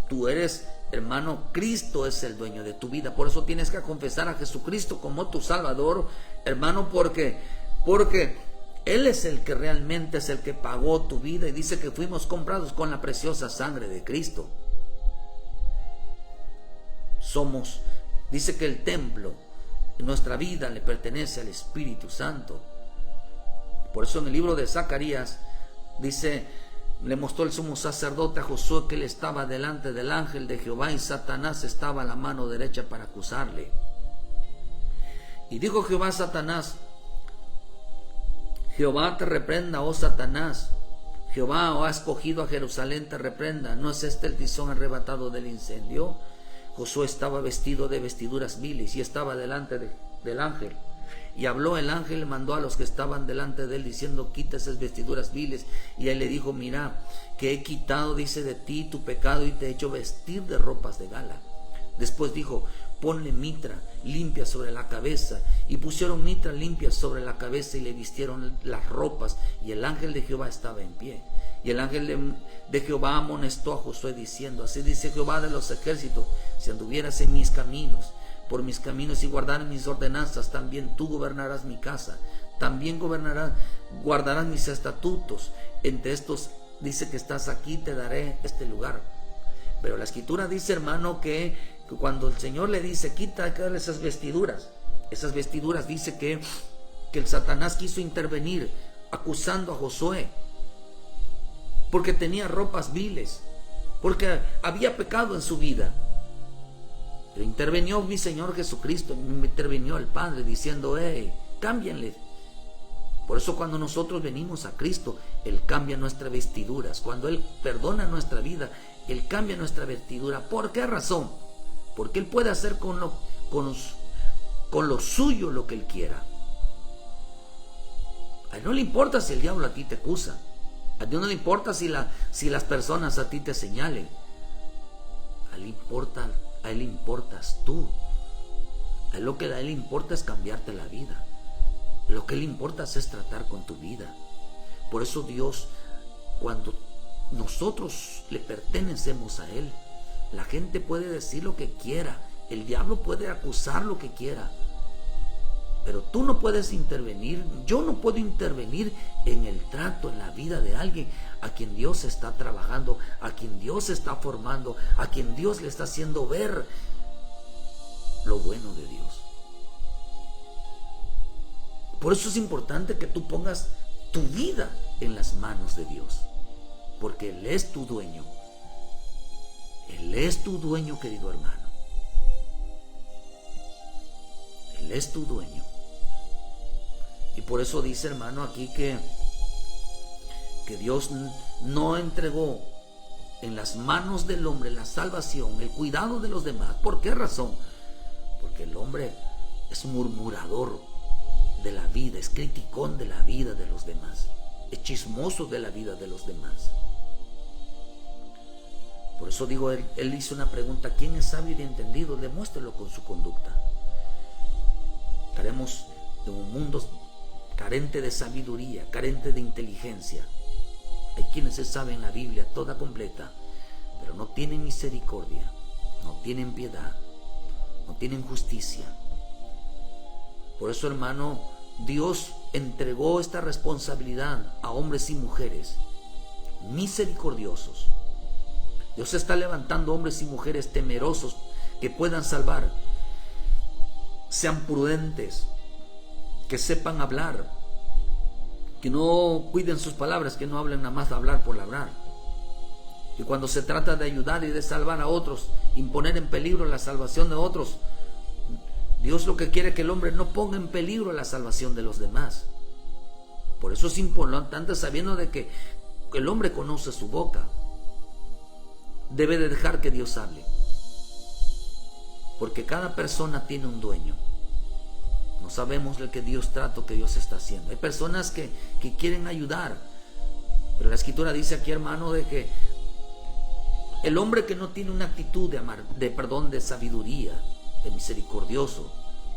tú eres, hermano, Cristo es el dueño de tu vida. Por eso tienes que confesar a Jesucristo como tu Salvador, hermano, porque Él es el que realmente es el que pagó tu vida. Y dice que fuimos comprados con la preciosa sangre de Cristo. Dice que el templo, nuestra vida le pertenece al Espíritu Santo. Por eso en el libro de Zacarías dice, le mostró el sumo sacerdote a Josué que él estaba delante del ángel de Jehová y Satanás estaba a la mano derecha para acusarle. Y dijo Jehová a Satanás, Jehová te reprenda, oh Satanás. Jehová ha escogido a Jerusalén, te reprenda. ¿No es este el tizón arrebatado del incendio? Josué estaba vestido de vestiduras viles y estaba delante del ángel. Y habló el ángel, mandó a los que estaban delante de él diciendo, quita esas vestiduras viles. Y él le dijo, mira, que he quitado, dice, de ti tu pecado y te he hecho vestir de ropas de gala. Después dijo, ponle mitra limpia sobre la cabeza. Y pusieron mitra limpia sobre la cabeza y le vistieron las ropas. Y el ángel de Jehová estaba en pie. Y el ángel de Jehová amonestó a Josué diciendo, así dice Jehová de los ejércitos, si anduvieras en mis caminos, por mis caminos y guardaras mis ordenanzas, también tú gobernarás mi casa, también guardarás mis estatutos. Entre estos dice que estás aquí, te daré este lugar. Pero la escritura dice, hermano, que cuando el Señor le dice, quita esas vestiduras dice que el Satanás quiso intervenir acusando a Josué, porque tenía ropas viles, porque había pecado en su vida. Pero intervenió mi Señor Jesucristo, intervenió el Padre diciendo, cámbienle. Por eso cuando nosotros venimos a Cristo, Él cambia nuestras vestiduras. Cuando Él perdona nuestra vida, Él cambia nuestra vestidura. ¿Por qué razón? Porque Él puede hacer con lo suyo lo que Él quiera. A Él no le importa si el diablo a ti te acusa. A Dios no le importa si las personas a ti te señalen. A Él importas tú. A Él lo que a Él le importa es cambiarte la vida. Lo que a Él le importa es tratar con tu vida. Por eso Dios, cuando nosotros le pertenecemos a Él, la gente puede decir lo que quiera, el diablo puede acusar lo que quiera, pero tú no puedes intervenir. Yo no puedo intervenir en el trato, en la vida de alguien a quien Dios está trabajando, a quien Dios está formando, a quien Dios le está haciendo ver lo bueno de Dios. Por eso es importante que tú pongas tu vida en las manos de Dios, porque Él es tu dueño. Él es tu dueño, querido hermano. Él es tu dueño. Y por eso dice, hermano, aquí que Dios no entregó en las manos del hombre la salvación, el cuidado de los demás. ¿Por qué razón? Porque el hombre es murmurador de la vida, es criticón de la vida de los demás, es chismoso de la vida de los demás. Por eso digo, él hizo una pregunta: ¿quién es sabio y entendido? Demuéstrelo con su conducta. Estaremos en un mundo carente de sabiduría, carente de inteligencia. Hay quienes se saben la Biblia toda completa, pero no tienen misericordia, no tienen piedad, no tienen justicia. Por eso, hermano, Dios entregó esta responsabilidad a hombres y mujeres misericordiosos. Dios está levantando hombres y mujeres temerosos que puedan salvar. Sean prudentes, que sepan hablar, que no cuiden sus palabras, que no hablen nada más de hablar por hablar. Y cuando se trata de ayudar y de salvar a otros, imponer en peligro la salvación de otros, Dios lo que quiere es que el hombre no ponga en peligro la salvación de los demás. Por eso es importante, sabiendo de que el hombre conoce su boca, debe de dejar que Dios hable, porque cada persona tiene un dueño. No sabemos el que Dios trata, que Dios está haciendo. Hay personas que quieren ayudar, pero la Escritura dice aquí, hermano, de que el hombre que no tiene una actitud de sabiduría, de misericordioso,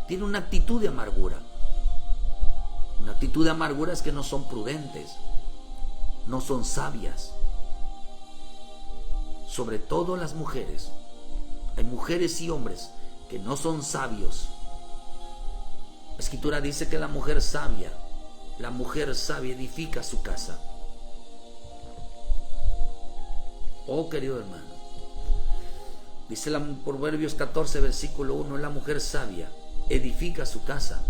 tiene una actitud de amargura. Una actitud de amargura es que no son prudentes, no son sabias. Sobre todo las mujeres. Hay mujeres y hombres que no son sabios. La Escritura dice que la mujer sabia edifica su casa. Oh, querido hermano, dice Proverbios 14, versículo 1, la mujer sabia edifica su casa.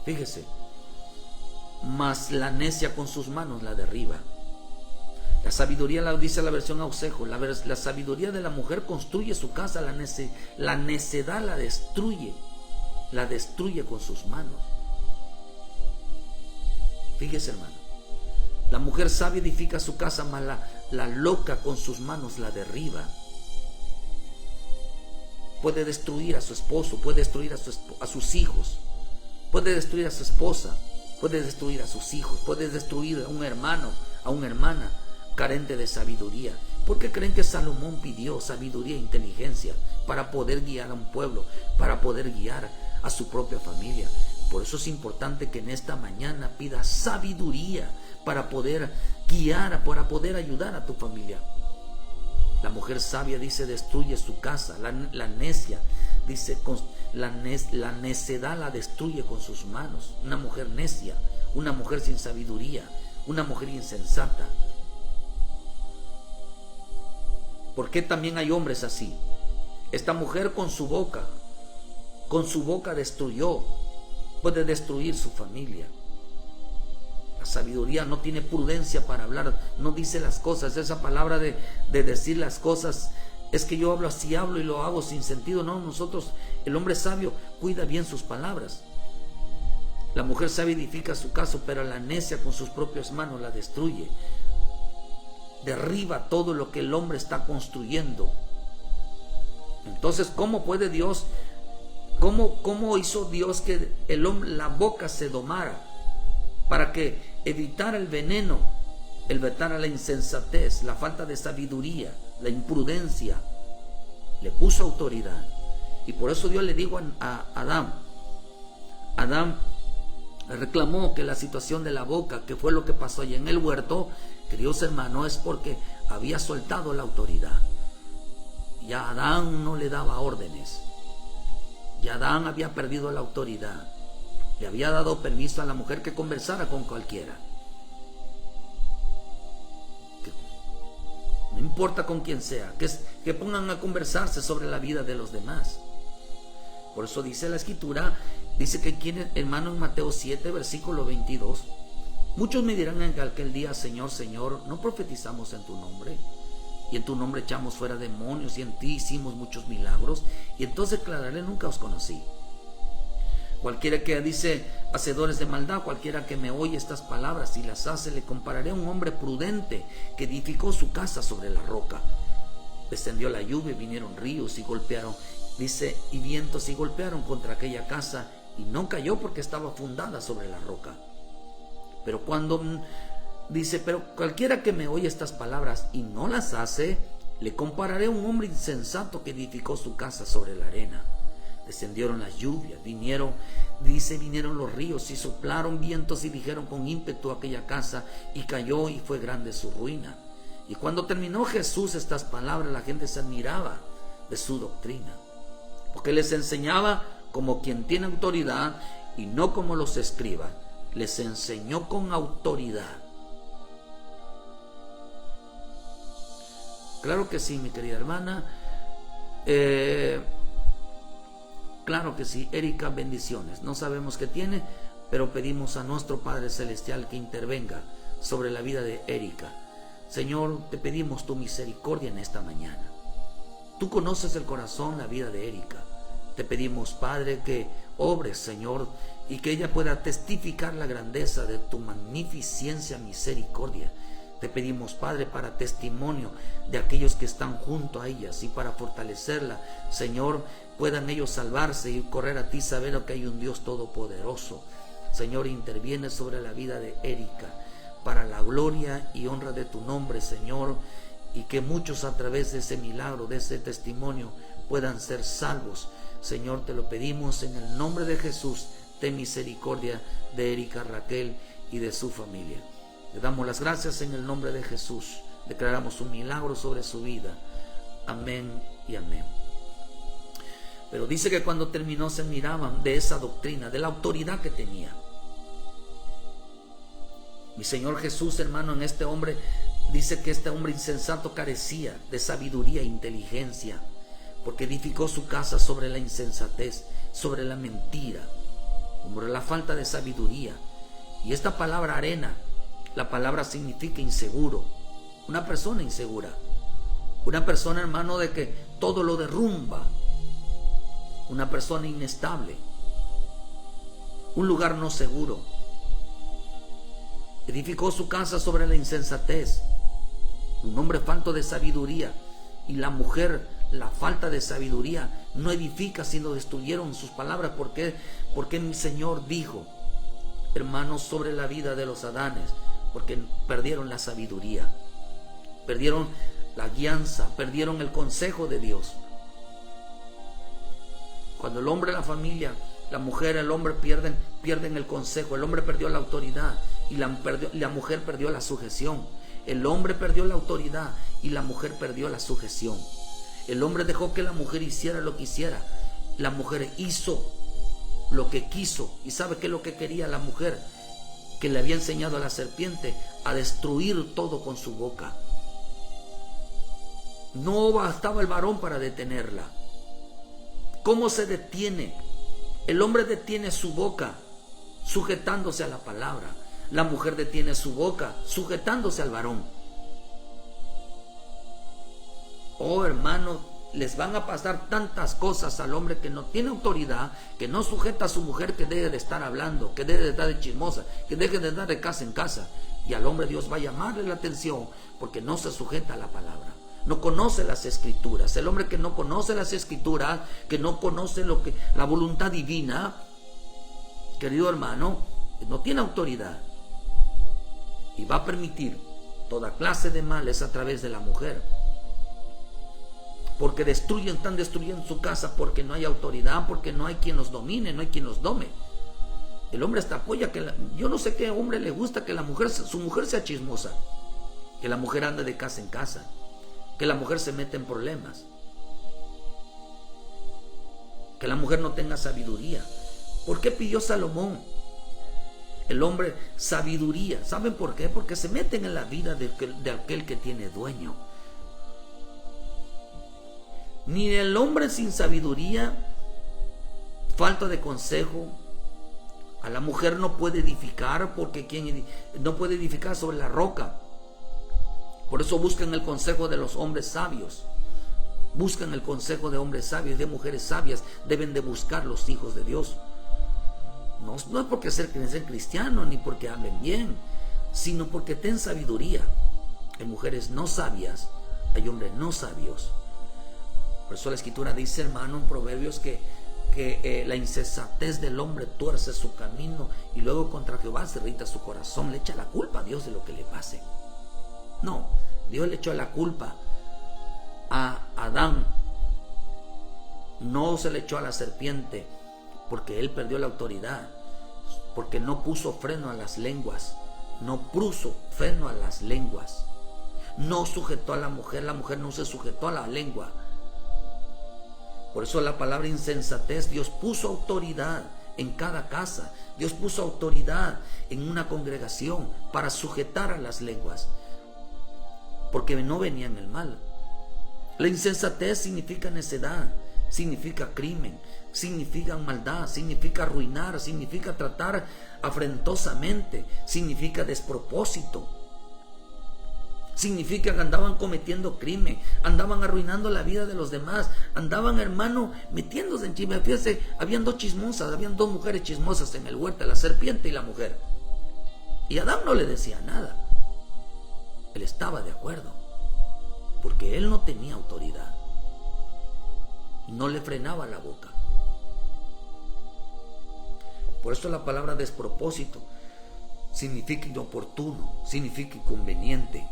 Fíjese, mas la necia con sus manos la derriba. La sabiduría, dice la versión Ausejo, la sabiduría de la mujer construye su casa, la necedad la destruye con sus manos. Fíjese, hermano, la mujer sabia edifica su casa, mas la loca con sus manos la derriba. Puede destruir a su esposo, puede destruir a sus hijos, puede destruir a su esposa, puede destruir a sus hijos, puede destruir a un hermano, a una hermana carente de sabiduría. ¿Por qué creen que Salomón pidió sabiduría e inteligencia para poder guiar a un pueblo, para poder guiar a su propia familia? Por eso es importante que en esta mañana pidas sabiduría para poder guiar, para poder ayudar a tu familia. La mujer sabia, dice, destruye su casa. La necia, dice, la necedad la destruye con sus manos. Una mujer necia, una mujer sin sabiduría, una mujer insensata. ¿Por qué también hay hombres así? Esta mujer con su boca destruyó, puede destruir su familia. La sabiduría no tiene prudencia para hablar, no dice las cosas. Esa palabra de decir las cosas, es que yo hablo así, hablo y lo hago sin sentido. No, el hombre sabio cuida bien sus palabras. La mujer sabia edifica su casa, pero la necia con sus propias manos la destruye. Derriba todo lo que el hombre está construyendo. Entonces, ¿cómo puede Dios, cómo hizo Dios que la boca se domara? para que evitara el veneno, evitara la insensatez, la falta de sabiduría, la imprudencia. Le puso autoridad. Y por eso Dios le dijo a Adán, Adán reclamó que la situación de la boca, que fue lo que pasó allá en el huerto, queridos hermanos, es porque había soltado la autoridad. Ya Adán no le daba órdenes. Ya Adán había perdido la autoridad. Le había dado permiso a la mujer que conversara con cualquiera. No importa con quién sea, que pongan a conversarse sobre la vida de los demás. Por eso dice la Escritura, dice que aquí, hermano, en Mateo 7, versículo 22, muchos me dirán en aquel día, Señor, Señor, ¿no profetizamos en tu nombre? Y en tu nombre echamos fuera demonios, y en ti hicimos muchos milagros. Y entonces declararé, nunca os conocí. Cualquiera que dice hacedores de maldad, cualquiera que me oye estas palabras y las hace, le compararé a un hombre prudente que edificó su casa sobre la roca. Descendió la lluvia, vinieron ríos y golpearon, dice, y vientos y golpearon contra aquella casa, y no cayó porque estaba fundada sobre la roca. Pero cuando dice, pero cualquiera que me oye estas palabras y no las hace, le compararé a un hombre insensato que edificó su casa sobre la arena. Descendieron las lluvias, vinieron los ríos y soplaron vientos y dijeron con ímpetu a aquella casa, y cayó y fue grande su ruina. Y cuando terminó Jesús estas palabras, la gente se admiraba de su doctrina, porque les enseñaba como quien tiene autoridad y no como los escribas. Les enseñó con autoridad. Claro que sí, mi querida hermana. Claro que sí, Erika, bendiciones. No sabemos qué tiene, pero pedimos a nuestro Padre Celestial que intervenga sobre la vida de Erika. Señor, te pedimos tu misericordia en esta mañana. Tú conoces el corazón, la vida de Erika. Te pedimos, Padre, que obres, Señor, y que ella pueda testificar la grandeza de tu magnificencia, misericordia. Te pedimos, Padre, para testimonio de aquellos que están junto a ellas y para fortalecerla, Señor, puedan ellos salvarse y correr a ti sabiendo que hay un Dios todopoderoso. Señor, interviene sobre la vida de Erika para la gloria y honra de tu nombre, Señor, y que muchos a través de ese milagro, de ese testimonio, puedan ser salvos. Señor, te lo pedimos en el nombre de Jesús. Ten misericordia de Erika, Raquel y de su familia. Le damos las gracias en el nombre de Jesús. Declaramos un milagro sobre su vida. Amén y amén. Pero dice que cuando terminó se admiraban de esa doctrina, de la autoridad que tenía. Mi Señor Jesús, hermano, en este hombre, dice que este hombre insensato carecía de sabiduría e inteligencia, porque edificó su casa sobre la insensatez, sobre la mentira, sobre la falta de sabiduría. Y esta palabra arena, la palabra significa inseguro, una persona insegura, una persona, hermano, de que todo lo derrumba, una persona inestable, un lugar no seguro. Edificó su casa sobre la insensatez, un hombre falto de sabiduría, y la mujer, la falta de sabiduría, no edifica sino destruyeron sus palabras. Porque mi Señor dijo, hermanos, sobre la vida de los Adanes, porque perdieron la sabiduría, perdieron la guianza, perdieron el consejo de Dios. Cuando el hombre, la familia, la mujer, el hombre pierden el consejo, el hombre perdió la autoridad y la mujer perdió la sujeción. El hombre perdió la autoridad y la mujer perdió la sujeción. El hombre dejó que la mujer hiciera lo que hiciera. La mujer hizo lo que quiso. ¿Y sabe qué es lo que quería la mujer? Que le había enseñado a la serpiente a destruir todo con su boca. No bastaba el varón para detenerla. ¿Cómo se detiene? El hombre detiene su boca sujetándose a la palabra. La mujer detiene su boca sujetándose al varón. Oh, hermano, les van a pasar tantas cosas al hombre que no tiene autoridad, que no sujeta a su mujer, que debe de estar hablando, que debe de estar de chismosa, que deje de estar de casa en casa. Y al hombre Dios va a llamarle la atención porque no se sujeta a la palabra, no conoce las escrituras. El hombre que no conoce las escrituras, que no conoce la voluntad divina, querido hermano, no tiene autoridad. y va a permitir toda clase de males a través de la mujer. Porque están destruyendo su casa porque no hay autoridad, porque no hay quien los domine, no hay quien los dome. El hombre hasta apoya yo no sé qué hombre le gusta que su mujer sea chismosa, que la mujer ande de casa en casa, que la mujer se meta en problemas, que la mujer no tenga sabiduría. ¿Por qué pidió Salomón? El hombre, sabiduría. ¿Saben por qué? Porque se meten en la vida de aquel que tiene dueño. Ni el hombre sin sabiduría, falta de consejo. A la mujer no puede edificar, porque quien no puede edificar sobre la roca. Por eso buscan el consejo de los hombres sabios. Buscan el consejo de hombres sabios, de mujeres sabias. Deben de buscar los hijos de Dios. No es porque sean cristianos, ni porque hablen bien, sino porque ten sabiduría. Hay mujeres no sabias, hay hombres no sabios. Por eso la escritura dice, hermano, en Proverbios, que la insensatez del hombre tuerce su camino y luego contra Jehová se irrita su corazón. Le echa la culpa a Dios de lo que le pase. No, Dios le echó la culpa a Adán. No se le echó a la serpiente, porque él perdió la autoridad, porque no puso freno a las lenguas. No puso freno a las lenguas. No sujetó a la mujer no se sujetó a la lengua. Por eso la palabra insensatez, Dios puso autoridad en cada casa. Dios puso autoridad en una congregación para sujetar a las lenguas, porque no venían el mal. La insensatez significa necedad, significa crimen, significa maldad, significa arruinar, significa tratar afrentosamente, significa despropósito. Significa que andaban cometiendo crimen, andaban arruinando la vida de los demás, andaban, hermano, metiéndose en chisme. Fíjese, habían dos mujeres chismosas en el huerto, la serpiente y la mujer. Y Adán no le decía nada. Él estaba de acuerdo, porque él no tenía autoridad. No le frenaba la boca. Por eso la palabra despropósito significa inoportuno, significa inconveniente.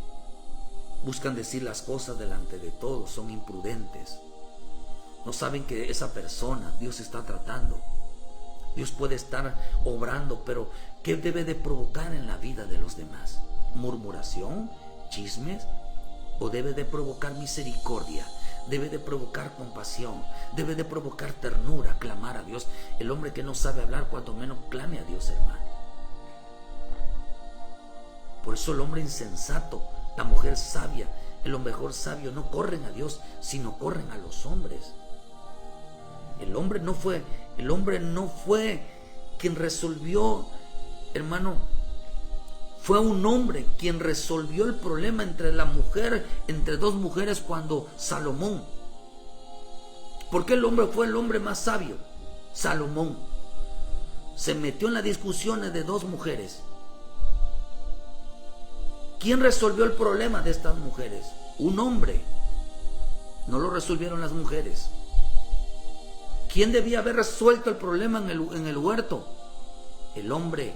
Buscan decir las cosas delante de todos, son imprudentes. No saben que esa persona Dios está tratando. Dios puede estar obrando, pero ¿qué debe de provocar en la vida de los demás? ¿Murmuración? ¿Chismes? ¿O debe de provocar misericordia? Debe de provocar compasión, debe de provocar ternura, clamar a Dios. El hombre que no sabe hablar, cuanto menos clame a Dios, hermano. Por eso el hombre insensato, la mujer sabia, el hombre mejor sabio no corren a Dios, sino corren a los hombres. El hombre no fue quien resolvió, hermano. Fue un hombre quien resolvió el problema entre dos mujeres cuando Salomón. ¿Por qué el hombre fue el hombre más sabio? Salomón se metió en las discusiones de dos mujeres. ¿Quién resolvió el problema de estas mujeres? Un hombre. No lo resolvieron las mujeres. ¿Quién debía haber resuelto el problema en el huerto? El hombre.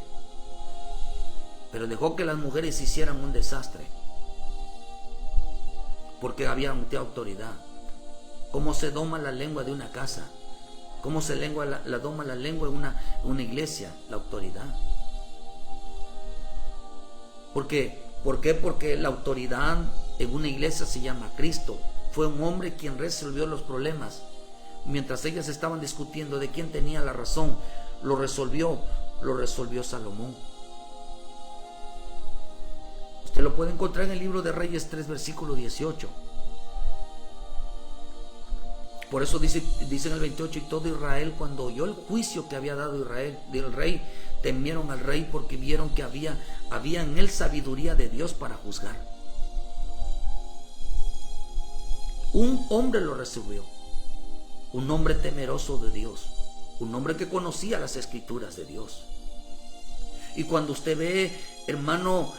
Pero dejó que las mujeres hicieran un desastre, porque había autoridad. ¿Cómo se doma la lengua de una casa? ¿Cómo se doma la lengua en una iglesia? La autoridad. ¿Por qué? Porque la autoridad en una iglesia se llama Cristo. Fue un hombre quien resolvió los problemas. Mientras ellas estaban discutiendo de quién tenía la razón, lo resolvió Salomón. Usted lo puede encontrar en el libro de Reyes 3, versículo 18. Por eso dice en el 28, y todo Israel, cuando oyó el juicio que había dado Israel del rey, temieron al rey, porque vieron que había en él sabiduría de Dios para juzgar. Un hombre lo resolvió, un hombre temeroso de Dios, un hombre que conocía las escrituras de Dios. Y cuando usted ve, hermano,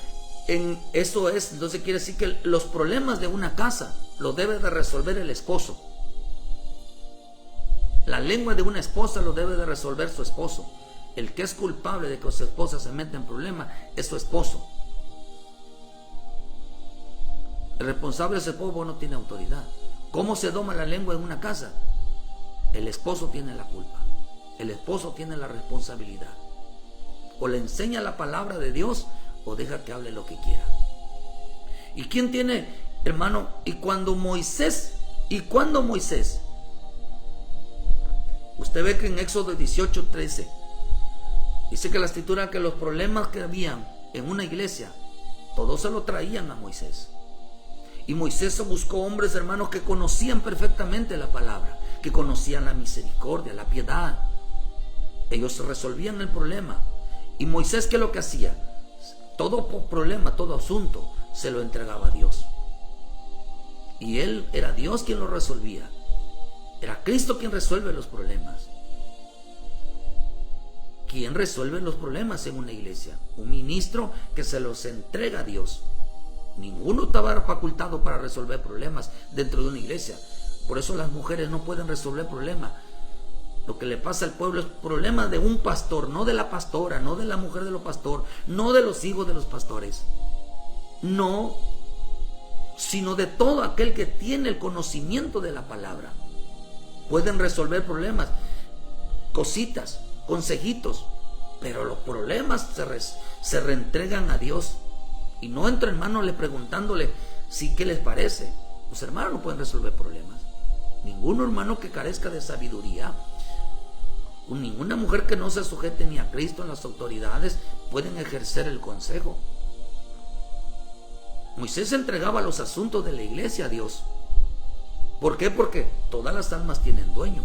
entonces quiere decir que los problemas de una casa los debe de resolver el esposo. La lengua de una esposa lo debe de resolver su esposo. El que es culpable de que su esposa se meta en problemas es su esposo. El responsable es el esposo, no tiene autoridad. ¿Cómo se doma la lengua en una casa? El esposo tiene la culpa. El esposo tiene la responsabilidad. O le enseña la palabra de Dios o deja que hable lo que quiera. ¿Y quién tiene, hermano? Y cuando Moisés, usted ve que en Éxodo 18:13 dice que la escritura, que los problemas que habían en una iglesia, todos se lo traían a Moisés. Y Moisés buscó hombres, hermanos, que conocían perfectamente la palabra, que conocían la misericordia, la piedad. Ellos resolvían el problema. Y Moisés, ¿qué es lo que hacía? Todo problema, todo asunto, se lo entregaba a Dios. Y él era Dios quien lo resolvía. Era Cristo quien resuelve los problemas. ¿Quién resuelve los problemas en una iglesia? Un ministro que se los entrega a Dios. Ninguno estaba facultado para resolver problemas dentro de una iglesia. Por eso las mujeres no pueden resolver problemas. Lo que le pasa al pueblo es problema de un pastor, no de la pastora, no de la mujer de los pastores, no de los hijos de los pastores. No, sino de todo aquel que tiene el conocimiento de la palabra. Pueden resolver problemas, cositas, consejitos, pero los problemas se reentregan a Dios. Y no entre hermanos le preguntándole si qué les parece. Los hermanos no pueden resolver problemas. Ningún hermano que carezca de sabiduría, ninguna mujer que no se sujete ni a Cristo en las autoridades, pueden ejercer el consejo. Moisés entregaba los asuntos de la iglesia a Dios. ¿Por qué? Porque todas las almas tienen dueño.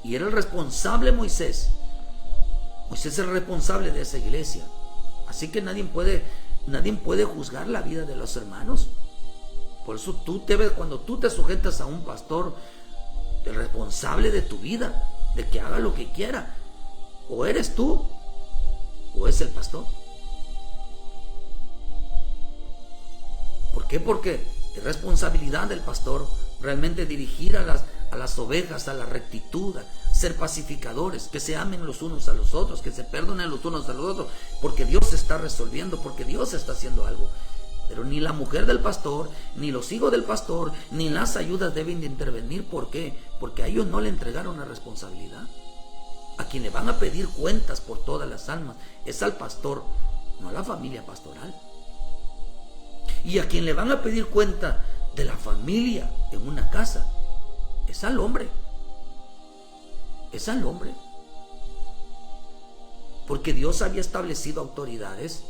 Y era el responsable Moisés. Moisés es el responsable de esa iglesia. Así que nadie puede juzgar la vida de los hermanos. Por eso cuando tú te sujetas a un pastor, el responsable de tu vida, de que haga lo que quiera, o eres tú o es el pastor. ¿Por qué? Porque es responsabilidad del pastor realmente dirigir a las ovejas a la rectitud, ser pacificadores, que se amen los unos a los otros, que se perdonen los unos a los otros, porque Dios está resolviendo, porque Dios está haciendo algo. Pero ni la mujer del pastor, ni los hijos del pastor, ni las ayudas deben de intervenir. ¿Por qué? Porque a ellos no le entregaron la responsabilidad. A quien le van a pedir cuentas por todas las almas es al pastor, no a la familia pastoral. Y a quien le van a pedir cuenta de la familia en una casa es al hombre. Es al hombre. Porque Dios había establecido autoridades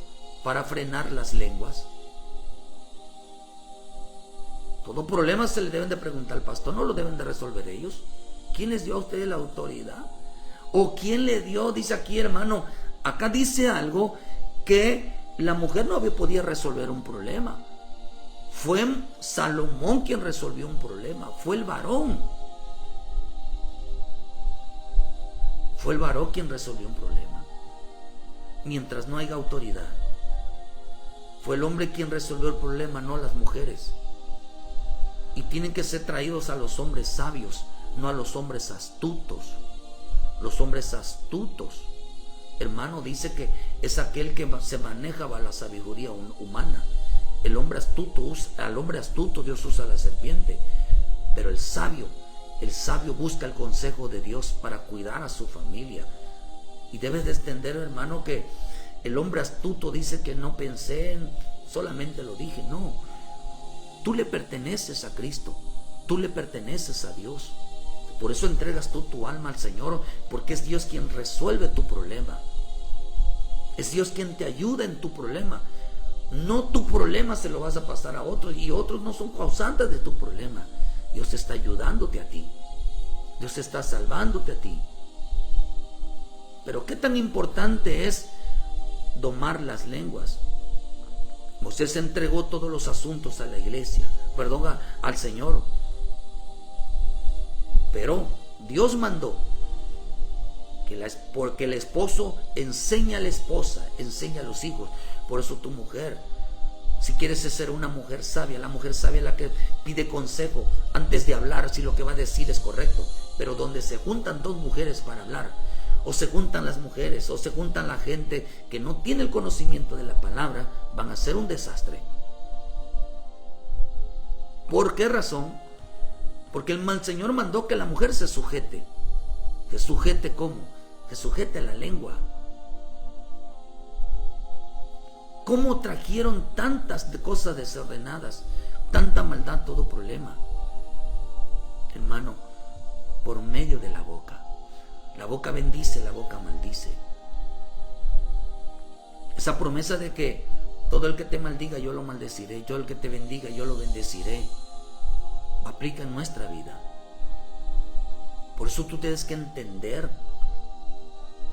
para frenar las lenguas. Todo problema se le deben de preguntar al pastor, no lo deben de resolver ellos. ¿Quién les dio a ustedes la autoridad? ¿O quién le dio? Dice aquí, hermano, acá dice algo que la mujer no podía resolver un problema. Fue Salomón quien resolvió un problema. Fue el varón. Fue el varón quien resolvió un problema. Mientras no haya autoridad. Fue el hombre quien resolvió el problema, no las mujeres. Y tienen que ser traídos a los hombres sabios, no a los hombres astutos. Los hombres astutos, hermano, dice que es aquel que se maneja bajo la sabiduría humana. Al hombre astuto Dios usa la serpiente. Pero el sabio busca el consejo de Dios para cuidar a su familia. Y debes de entender, hermano, que el hombre astuto dice que no pensé, solamente lo dije. No, tú le perteneces a Cristo, tú le perteneces a Dios. Por eso entregas tú tu alma al Señor, porque es Dios quien resuelve tu problema. Es Dios quien te ayuda en tu problema. No tu problema se lo vas a pasar a otros, y otros no son causantes de tu problema. Dios está ayudándote a ti. Dios está salvándote a ti. Pero qué tan importante es domar las lenguas. Moisés entregó todos los asuntos a la iglesia, al Señor. Pero Dios mandó porque el esposo enseña a la esposa, enseña a los hijos. Por eso tu mujer, si quieres ser una mujer sabia, la mujer sabia es la que pide consejo antes de hablar si lo que va a decir es correcto. Pero donde se juntan dos mujeres para hablar, o se juntan las mujeres, o se juntan la gente que no tiene el conocimiento de la palabra, van a ser un desastre. ¿Por qué razón? Porque el Señor mandó que la mujer se sujete. ¿Que sujete cómo? Que sujete la lengua. ¿Cómo trajeron tantas cosas desordenadas, tanta maldad, todo problema? Hermano, por medio de la boca. La boca bendice, la boca maldice. Esa promesa de que todo el que te maldiga yo lo maldeciré, yo el que te bendiga yo lo bendeciré, aplica en nuestra vida. Por eso tú tienes que entender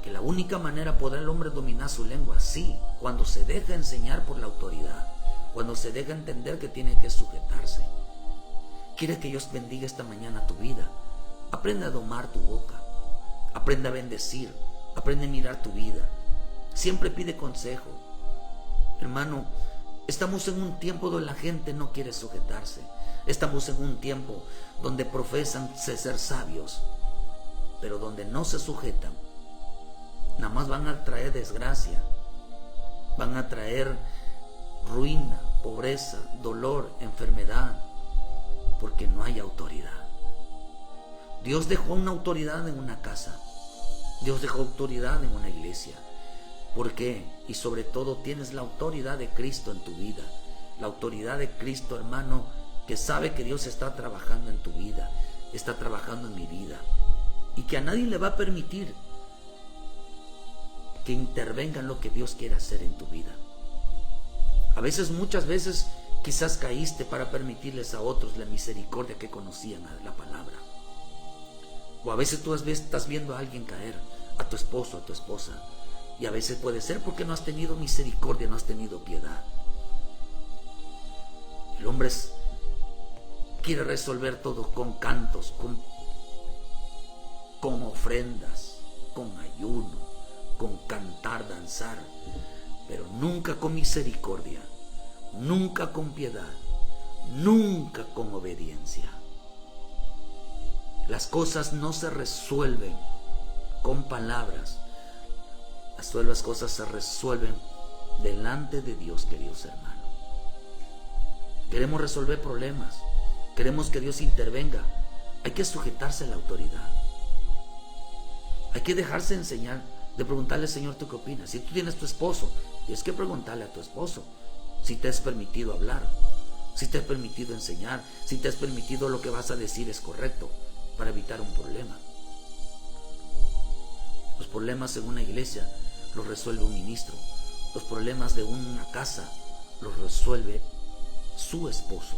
que la única manera podrá el hombre dominar su lengua, sí, cuando se deja enseñar por la autoridad, cuando se deja entender que tiene que sujetarse. Quiere que Dios bendiga esta mañana tu vida. Aprende a domar tu boca, aprende a bendecir, aprende a mirar tu vida. Siempre pide consejo. Hermano, estamos en un tiempo donde la gente no quiere sujetarse. Estamos en un tiempo donde profesan ser sabios, pero donde no se sujetan, nada más van a traer desgracia, van a traer ruina, pobreza, dolor, enfermedad, porque no hay autoridad. Dios dejó una autoridad en una casa, Dios dejó autoridad en una iglesia. ¿Por qué? Y sobre todo tienes la autoridad de Cristo en tu vida, la autoridad de Cristo, hermano, que sabe que Dios está trabajando en tu vida, está trabajando en mi vida, y que a nadie le va a permitir que intervenga en lo que Dios quiere hacer en tu vida. A veces, muchas veces, quizás caíste para permitirles a otros la misericordia que conocían la palabra. O a veces tú estás viendo a alguien caer, a tu esposo, a tu esposa, y a veces puede ser porque no has tenido misericordia, no has tenido piedad. El hombre quiere resolver todo con cantos, con ofrendas, con ayuno, con cantar, danzar, pero nunca con misericordia, nunca con piedad, nunca con obediencia. Las cosas no se resuelven con palabras, las cosas se resuelven delante de Dios, queridos hermanos. Queremos resolver problemas, queremos que Dios intervenga. Hay que sujetarse a la autoridad, hay que dejarse enseñar, de preguntarle: Señor, ¿tú qué opinas? Si tú tienes tu esposo, tienes que preguntarle a tu esposo si te has permitido hablar, si te has permitido enseñar, si te has permitido lo que vas a decir es correcto, para evitar un problema. Los problemas en una iglesia los resuelve un ministro. Los problemas de una casa los resuelve su esposo.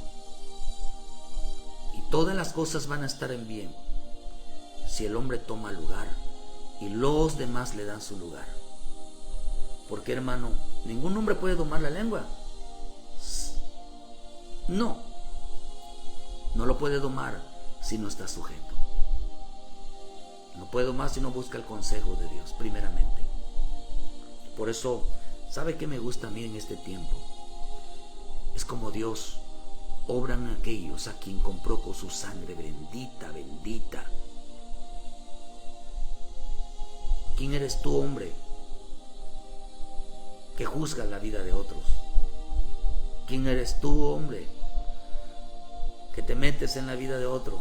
Y todas las cosas van a estar en bien si el hombre toma lugar y los demás le dan su lugar. Porque, hermano, ningún hombre puede domar la lengua. No lo puede domar si no está sujeto. No puede domar si no busca el consejo de Dios primeramente. Por eso, ¿sabe qué me gusta a mí en este tiempo? Es como Dios obra en aquellos a quien compró con su sangre bendita, bendita. ¿Quién eres tú, hombre, que juzgas la vida de otros? ¿Quién eres tú, hombre, que te metes en la vida de otro?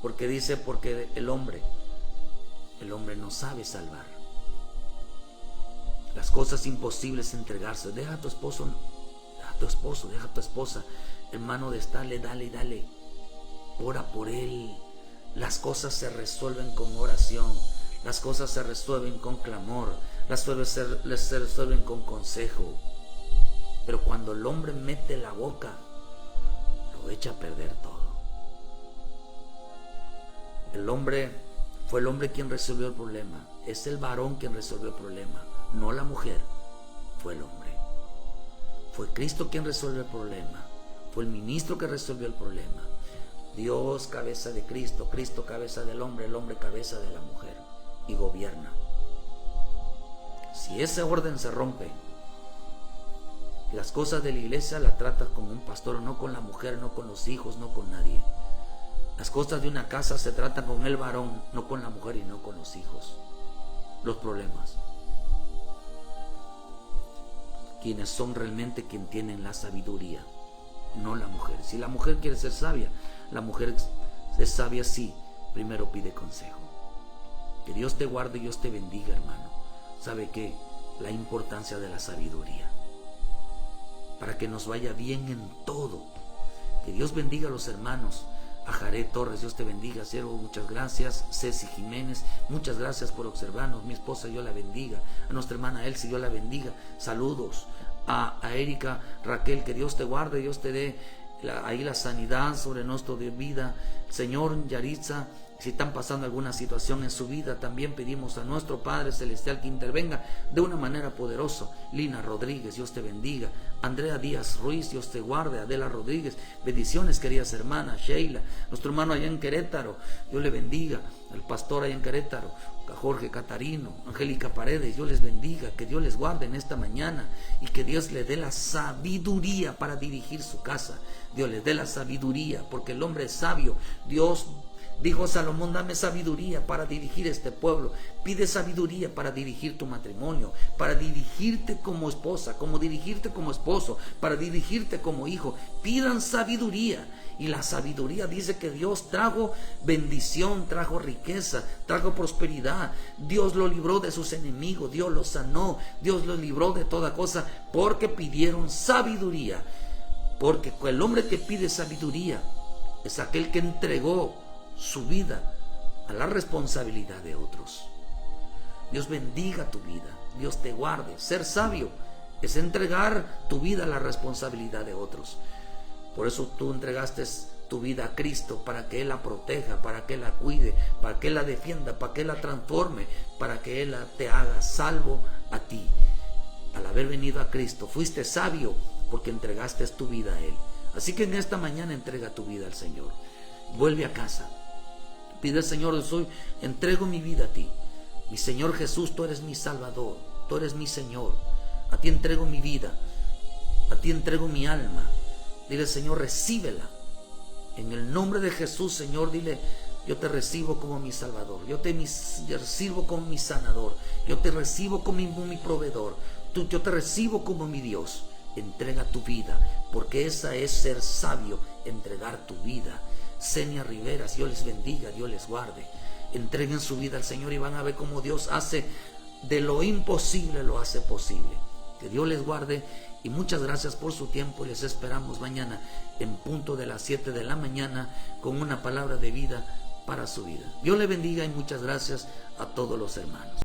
Porque dice, porque el hombre no sabe salvar. Las cosas imposibles entregarse. Deja a tu esposo, deja a tu esposo, deja a tu esposa, hermano, de estarle, dale. Ora por él. Las cosas se resuelven con oración. Las cosas se resuelven con clamor. Las cosas se resuelven con consejo. Pero cuando el hombre mete la boca, lo echa a perder todo. El hombre fue el hombre quien resolvió el problema. Es el varón quien resolvió el problema, no la mujer. Fue el hombre. Fue Cristo quien resolvió el problema. Fue el ministro que resolvió el problema. Dios cabeza de Cristo, Cristo cabeza del hombre, el hombre cabeza de la mujer, y gobierna. Si ese orden se rompe, las cosas de la iglesia las tratas con un pastor, no con la mujer, no con los hijos, no con nadie. Las cosas de una casa se tratan con el varón, no con la mujer y no con los hijos. Los problemas. Quienes son realmente quien tienen la sabiduría no la mujer. Si la mujer quiere ser sabia, la mujer es sabia sí, primero pide consejo. Que Dios te guarde y Dios te bendiga, hermano. ¿Sabe qué? La importancia de la sabiduría, para que nos vaya bien en todo. Que Dios bendiga a los hermanos. A Jared Torres, Dios te bendiga, siervo, muchas gracias. Ceci Jiménez, muchas gracias por observarnos. Mi esposa, Dios la bendiga. A nuestra hermana Elsie, Dios la bendiga. Saludos. A Erika Raquel, que Dios te guarde, Dios te dé ahí la sanidad sobre nuestra vida. Señor Yaritza, si están pasando alguna situación en su vida, también pedimos a nuestro Padre Celestial que intervenga de una manera poderosa. Lina Rodríguez, Dios te bendiga. Andrea Díaz Ruiz, Dios te guarde. Adela Rodríguez, bendiciones, queridas hermanas. Sheila, nuestro hermano allá en Querétaro, Dios le bendiga. El pastor allá en Querétaro, a Jorge Catarino, Angélica Paredes, Dios les bendiga. Que Dios les guarde en esta mañana y que Dios le dé la sabiduría para dirigir su casa. Dios les dé la sabiduría, porque el hombre es sabio. Dios dijo a Salomón: dame sabiduría para dirigir este pueblo. Pide sabiduría para dirigir tu matrimonio, para dirigirte como esposa, como dirigirte como esposo, para dirigirte como hijo. Pidan sabiduría. Y la sabiduría dice que Dios trajo bendición, trajo riqueza, trajo prosperidad. Dios lo libró de sus enemigos, Dios lo sanó, Dios lo libró de toda cosa, porque pidieron sabiduría. Porque el hombre que pide sabiduría es aquel que entregó su vida a la responsabilidad de otros. Dios bendiga tu vida, Dios te guarde. Ser sabio es entregar tu vida a la responsabilidad de otros. Por eso tú entregaste tu vida a Cristo, para que Él la proteja, para que Él la cuide, para que Él la defienda, para que Él la transforme, para que Él te haga salvo a ti. Al haber venido a Cristo, fuiste sabio porque entregaste tu vida a Él. Así que en esta mañana entrega tu vida al Señor. Vuelve a casa. Pide al Señor: entrego mi vida a ti. Mi Señor Jesús, tú eres mi Salvador, tú eres mi Señor. A ti entrego mi vida, a ti entrego mi alma. Dile: Señor, recíbela. En el nombre de Jesús, Señor, dile: yo te recibo como mi Salvador, yo te recibo como mi sanador, yo te recibo como mi proveedor, yo te recibo como mi Dios. Entrega tu vida, porque esa es ser sabio, entregar tu vida. Senia Rivera, Dios les bendiga, Dios les guarde. Entreguen su vida al Señor y van a ver cómo Dios hace de lo imposible, lo hace posible. Que Dios les guarde y muchas gracias por su tiempo. Les esperamos mañana en punto de las 7 de la mañana con una palabra de vida para su vida. Dios les bendiga y muchas gracias a todos los hermanos.